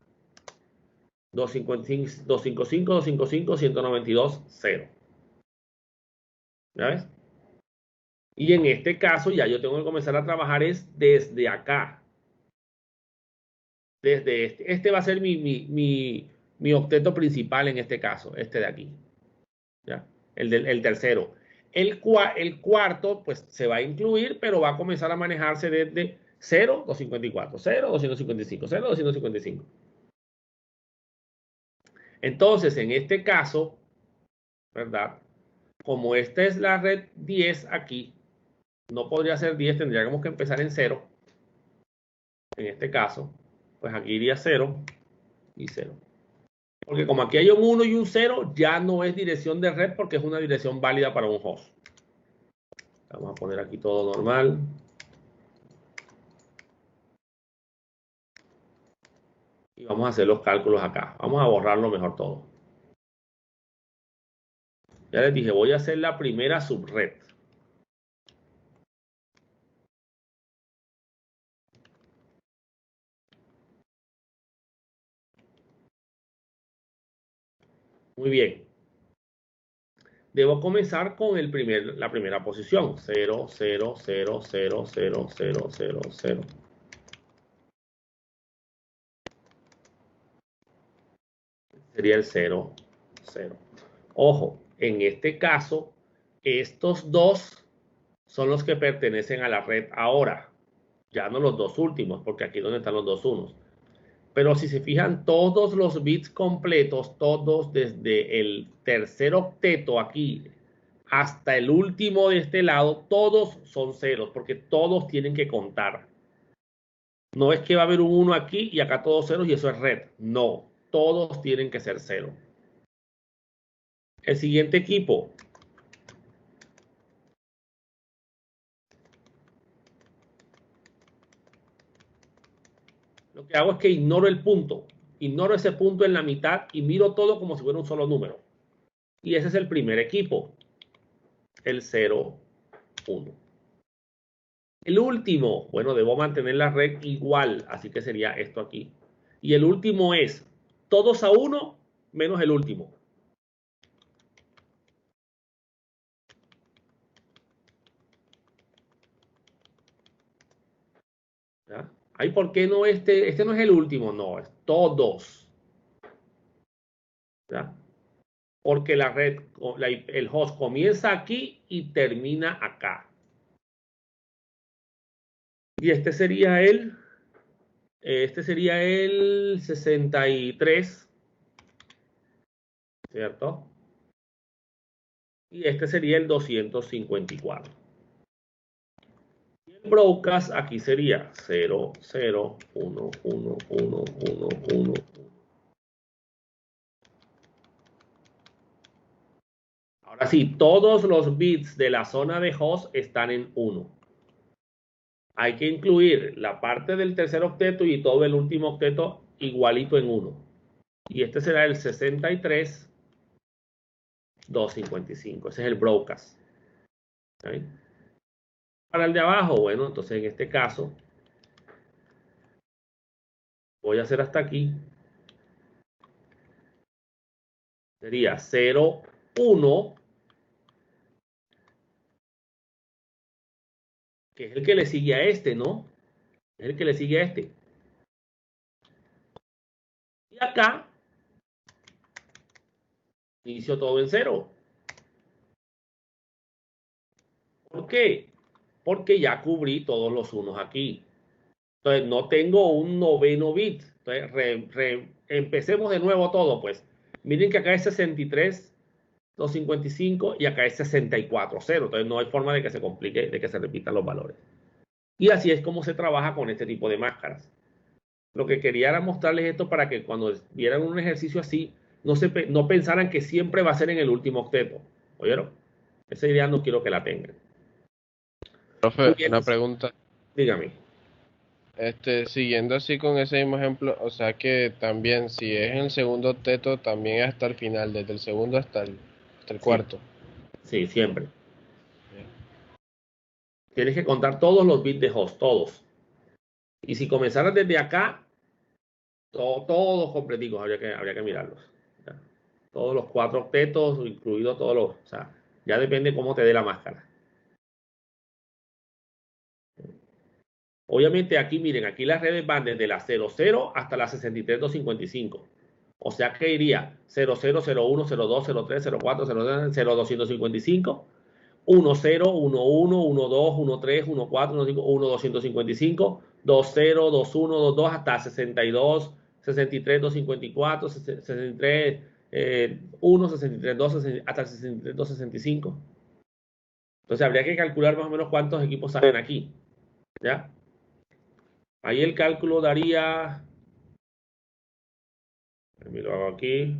255, 255, 255, 192, 0. ¿Ya ves? Y en este caso ya yo tengo que comenzar a trabajar es desde acá. Desde este. Este va a ser mi octeto principal en este caso, este de aquí. ¿Ya? El tercero. El cuarto, pues se va a incluir, pero va a comenzar a manejarse desde 0, 254, 0, 255, 0, 255. Entonces, en este caso, ¿verdad? Como esta es la red 10 aquí, no podría ser 10, tendríamos que empezar en 0. En este caso, pues aquí iría 0 y 0. Porque como aquí hay un 1 y un 0, ya no es dirección de red porque es una dirección válida para un host. Vamos a poner aquí todo normal. Y vamos a hacer los cálculos acá. Vamos a borrarlo mejor todo. Ya les dije, voy a hacer la primera subred. Muy bien. Debo comenzar con la primera posición. 0, 0, 0, 0, 0, 0, 0, 0. Sería el 0, 0. Ojo, en este caso, estos dos son los que pertenecen a la red ahora. Ya no los dos últimos, porque aquí es donde están los dos unos. Pero si se fijan, todos los bits completos, todos desde el tercer octeto aquí hasta el último de este lado, todos son ceros, porque todos tienen que contar. No es que va a haber un 1 aquí y acá todos ceros y eso es red. No, todos tienen que ser 0. El siguiente equipo. Lo que hago es que ignoro el punto. Ignoro ese punto en la mitad y miro todo como si fuera un solo número. Y ese es el primer equipo. El 0, 1. El último, bueno, debo mantener la red igual, así que sería esto aquí. Y el último es todos a 1 menos el último. ¿Ya? Ay, ¿por qué no este? Este no es el último, no, es todos. ¿Ya? Porque la red, el host comienza aquí y termina acá. Y este sería el 63, ¿cierto? Y este sería el 254. Y el broadcast aquí sería 0, 0, 1, 1, 1, 1, 1. Ahora sí, todos los bits de la zona de host están en 1. Hay que incluir la parte del tercer octeto y todo el último octeto igualito en 1. Y este será el 63,255. Ese es el broadcast. ¿Okay? Para el de abajo, bueno, entonces en este caso voy a hacer hasta aquí. Sería 0, 1, que es el que le sigue a este, ¿no? Es el que le sigue a este. Y acá inicio todo en 0. ¿Por qué? Porque ya cubrí todos los unos aquí. Entonces no tengo un noveno bit. Entonces empecemos de nuevo todo, pues. Miren que acá es 63,255 y acá es 64,0. Entonces no hay forma de que se complique, de que se repitan los valores. Y así es como se trabaja con este tipo de máscaras. Lo que quería era mostrarles esto para que cuando vieran un ejercicio así, no pensaran que siempre va a ser en el último octeto. ¿Oyeron? Esa idea no quiero que la tengan. Profe, Bien, una pregunta. dígame. Siguiendo así con ese mismo ejemplo, o sea que también si es en el segundo octeto, también es hasta el final, desde el segundo hasta el Sí, cuarto. sí, siempre. Bien. Tienes que contar todos los bits de host, todos. Y si comenzaras desde acá, todos completicos, habría que mirarlos. ¿Ya? Todos los 4 octetos, incluidos todos los... O sea, ya depende cómo te dé la máscara. Obviamente aquí, miren, aquí las redes van desde la 00 hasta la 63,255. O sea que iría 00, 01, 02, 03, 04, 02, 0255, 10, 11, 12, 13, 14, 15, 1255, 20, 21, 22 hasta 62, 63, 254, 63, 1, 63, 2, hasta 63, 265. Entonces habría que calcular más o menos cuántos equipos salen aquí. ¿Ya? Ahí el cálculo daría, lo hago aquí,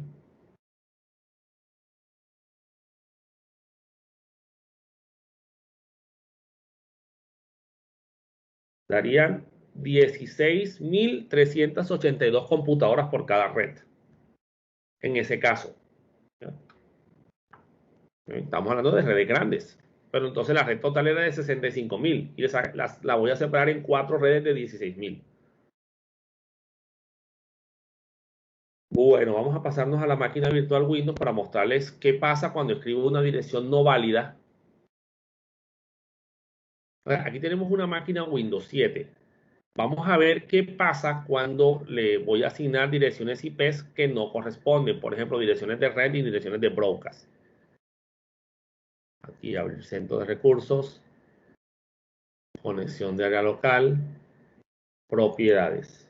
darían 16.382 computadoras por cada red. En ese caso. ¿Ya? Estamos hablando de redes grandes. Pero entonces la red total era de 65.000 y la voy a separar en 4 redes de 16.000. Bueno, vamos a pasarnos a la máquina virtual Windows para mostrarles qué pasa cuando escribo una dirección no válida. Aquí tenemos una máquina Windows 7. Vamos a ver qué pasa cuando le voy a asignar direcciones IPs que no corresponden. Por ejemplo, direcciones de red y direcciones de broadcast. Aquí abrir centro de recursos. Conexión de área local. Propiedades.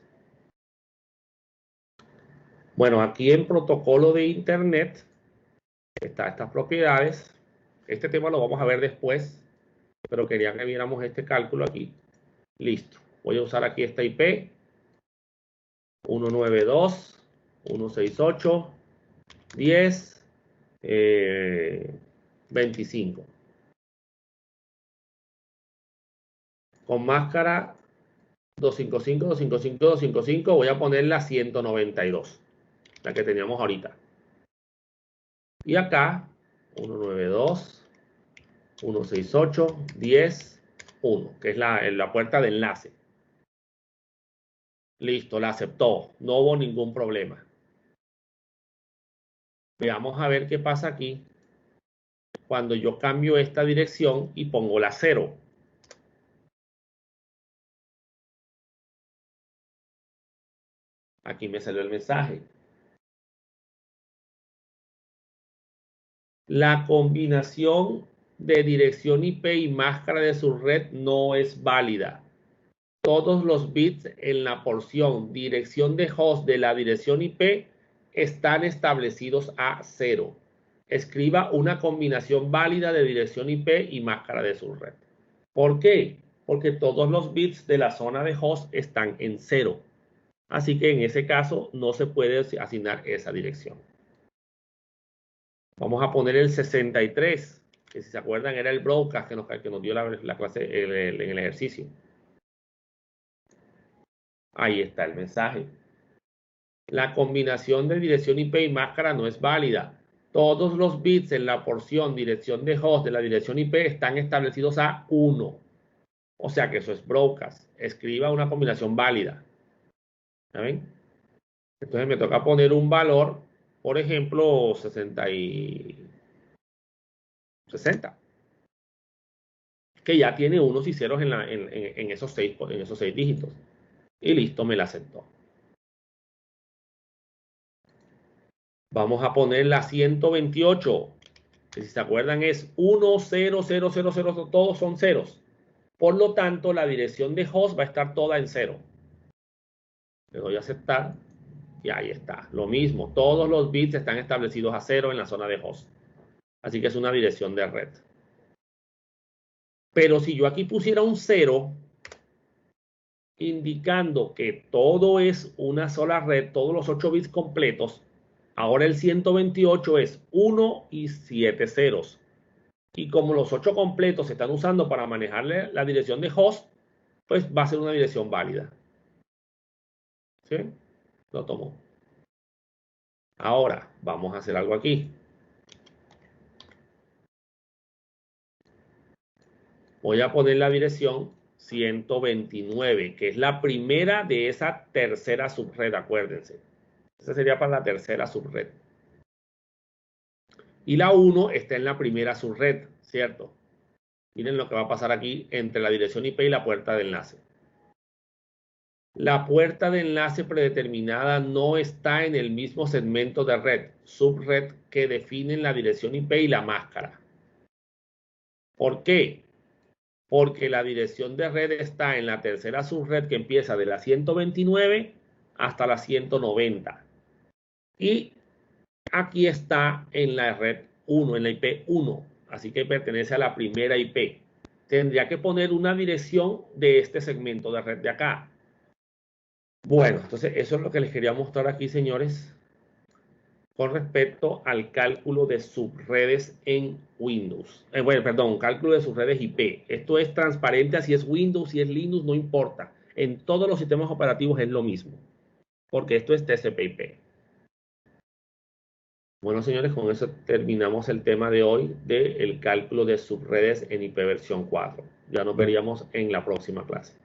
Bueno, aquí en protocolo de internet están estas propiedades. Este tema lo vamos a ver después, pero quería que viéramos este cálculo aquí. Listo. Voy a usar aquí esta IP. 192.168.10.25. Con máscara 255, 255, 255. Voy a poner la 192, la que teníamos ahorita. Y acá 192.168.10.1, que es la puerta de enlace. Listo, la aceptó. No hubo ningún problema. Veamos a ver qué pasa aquí cuando yo cambio esta dirección y pongo la 0. Aquí me salió el mensaje. La combinación de dirección IP y máscara de su red no es válida. Todos los bits en la porción dirección de host de la dirección IP están establecidos a 0. escriba una combinación válida de dirección IP y máscara de subred. ¿Por qué? Porque todos los bits de la zona de host están en 0. Así que en ese caso no se puede asignar esa dirección. Vamos a poner el 63, que si se acuerdan era el broadcast que nos dio la clase en el ejercicio. Ahí está el mensaje. La combinación de dirección IP y máscara no es válida. Todos los bits en la porción dirección de host de la dirección IP están establecidos a 1. O sea que eso es broadcast. Escriba una combinación válida. ¿Saben? Entonces me toca poner un valor, por ejemplo, 60, que ya tiene unos y ceros en esos 6 dígitos. Y listo, me la aceptó. Vamos a poner la 128, que si se acuerdan es 1, 0, 0, 0, 0, todos son ceros. Por lo tanto, la dirección de host va a estar toda en 0. Le doy a aceptar y ahí está. Lo mismo, todos los bits están establecidos a 0 en la zona de host. Así que es una dirección de red. Pero si yo aquí pusiera un 0, indicando que todo es una sola red, todos los 8 bits completos, ahora el 128 es 1 y 7 ceros. Y como los 8 completos se están usando para manejarle la dirección de host, pues va a ser una dirección válida. ¿Sí? Lo tomo. Ahora, vamos a hacer algo aquí. Voy a poner la dirección 129, que es la primera de esa tercera subred, acuérdense. Esa sería para la tercera subred. Y la 1 está en la primera subred, ¿cierto? Miren lo que va a pasar aquí entre la dirección IP y la puerta de enlace. La puerta de enlace predeterminada no está en el mismo segmento de red, subred, que definen la dirección IP y la máscara. ¿Por qué? Porque la dirección de red está en la tercera subred que empieza de la 129 hasta la 190. Y aquí está en la red 1, en la IP 1. Así que pertenece a la primera IP. Tendría que poner una dirección de este segmento de red de acá. Bueno, entonces eso es lo que les quería mostrar aquí, señores, con respecto al cálculo de subredes en Windows. Cálculo de subredes IP. Esto es transparente, si es Windows, si es Linux, no importa. En todos los sistemas operativos es lo mismo, porque esto es TCP/IP. Bueno, señores, con eso terminamos el tema de hoy del cálculo de subredes en IP versión 4. Ya nos veríamos en la próxima clase.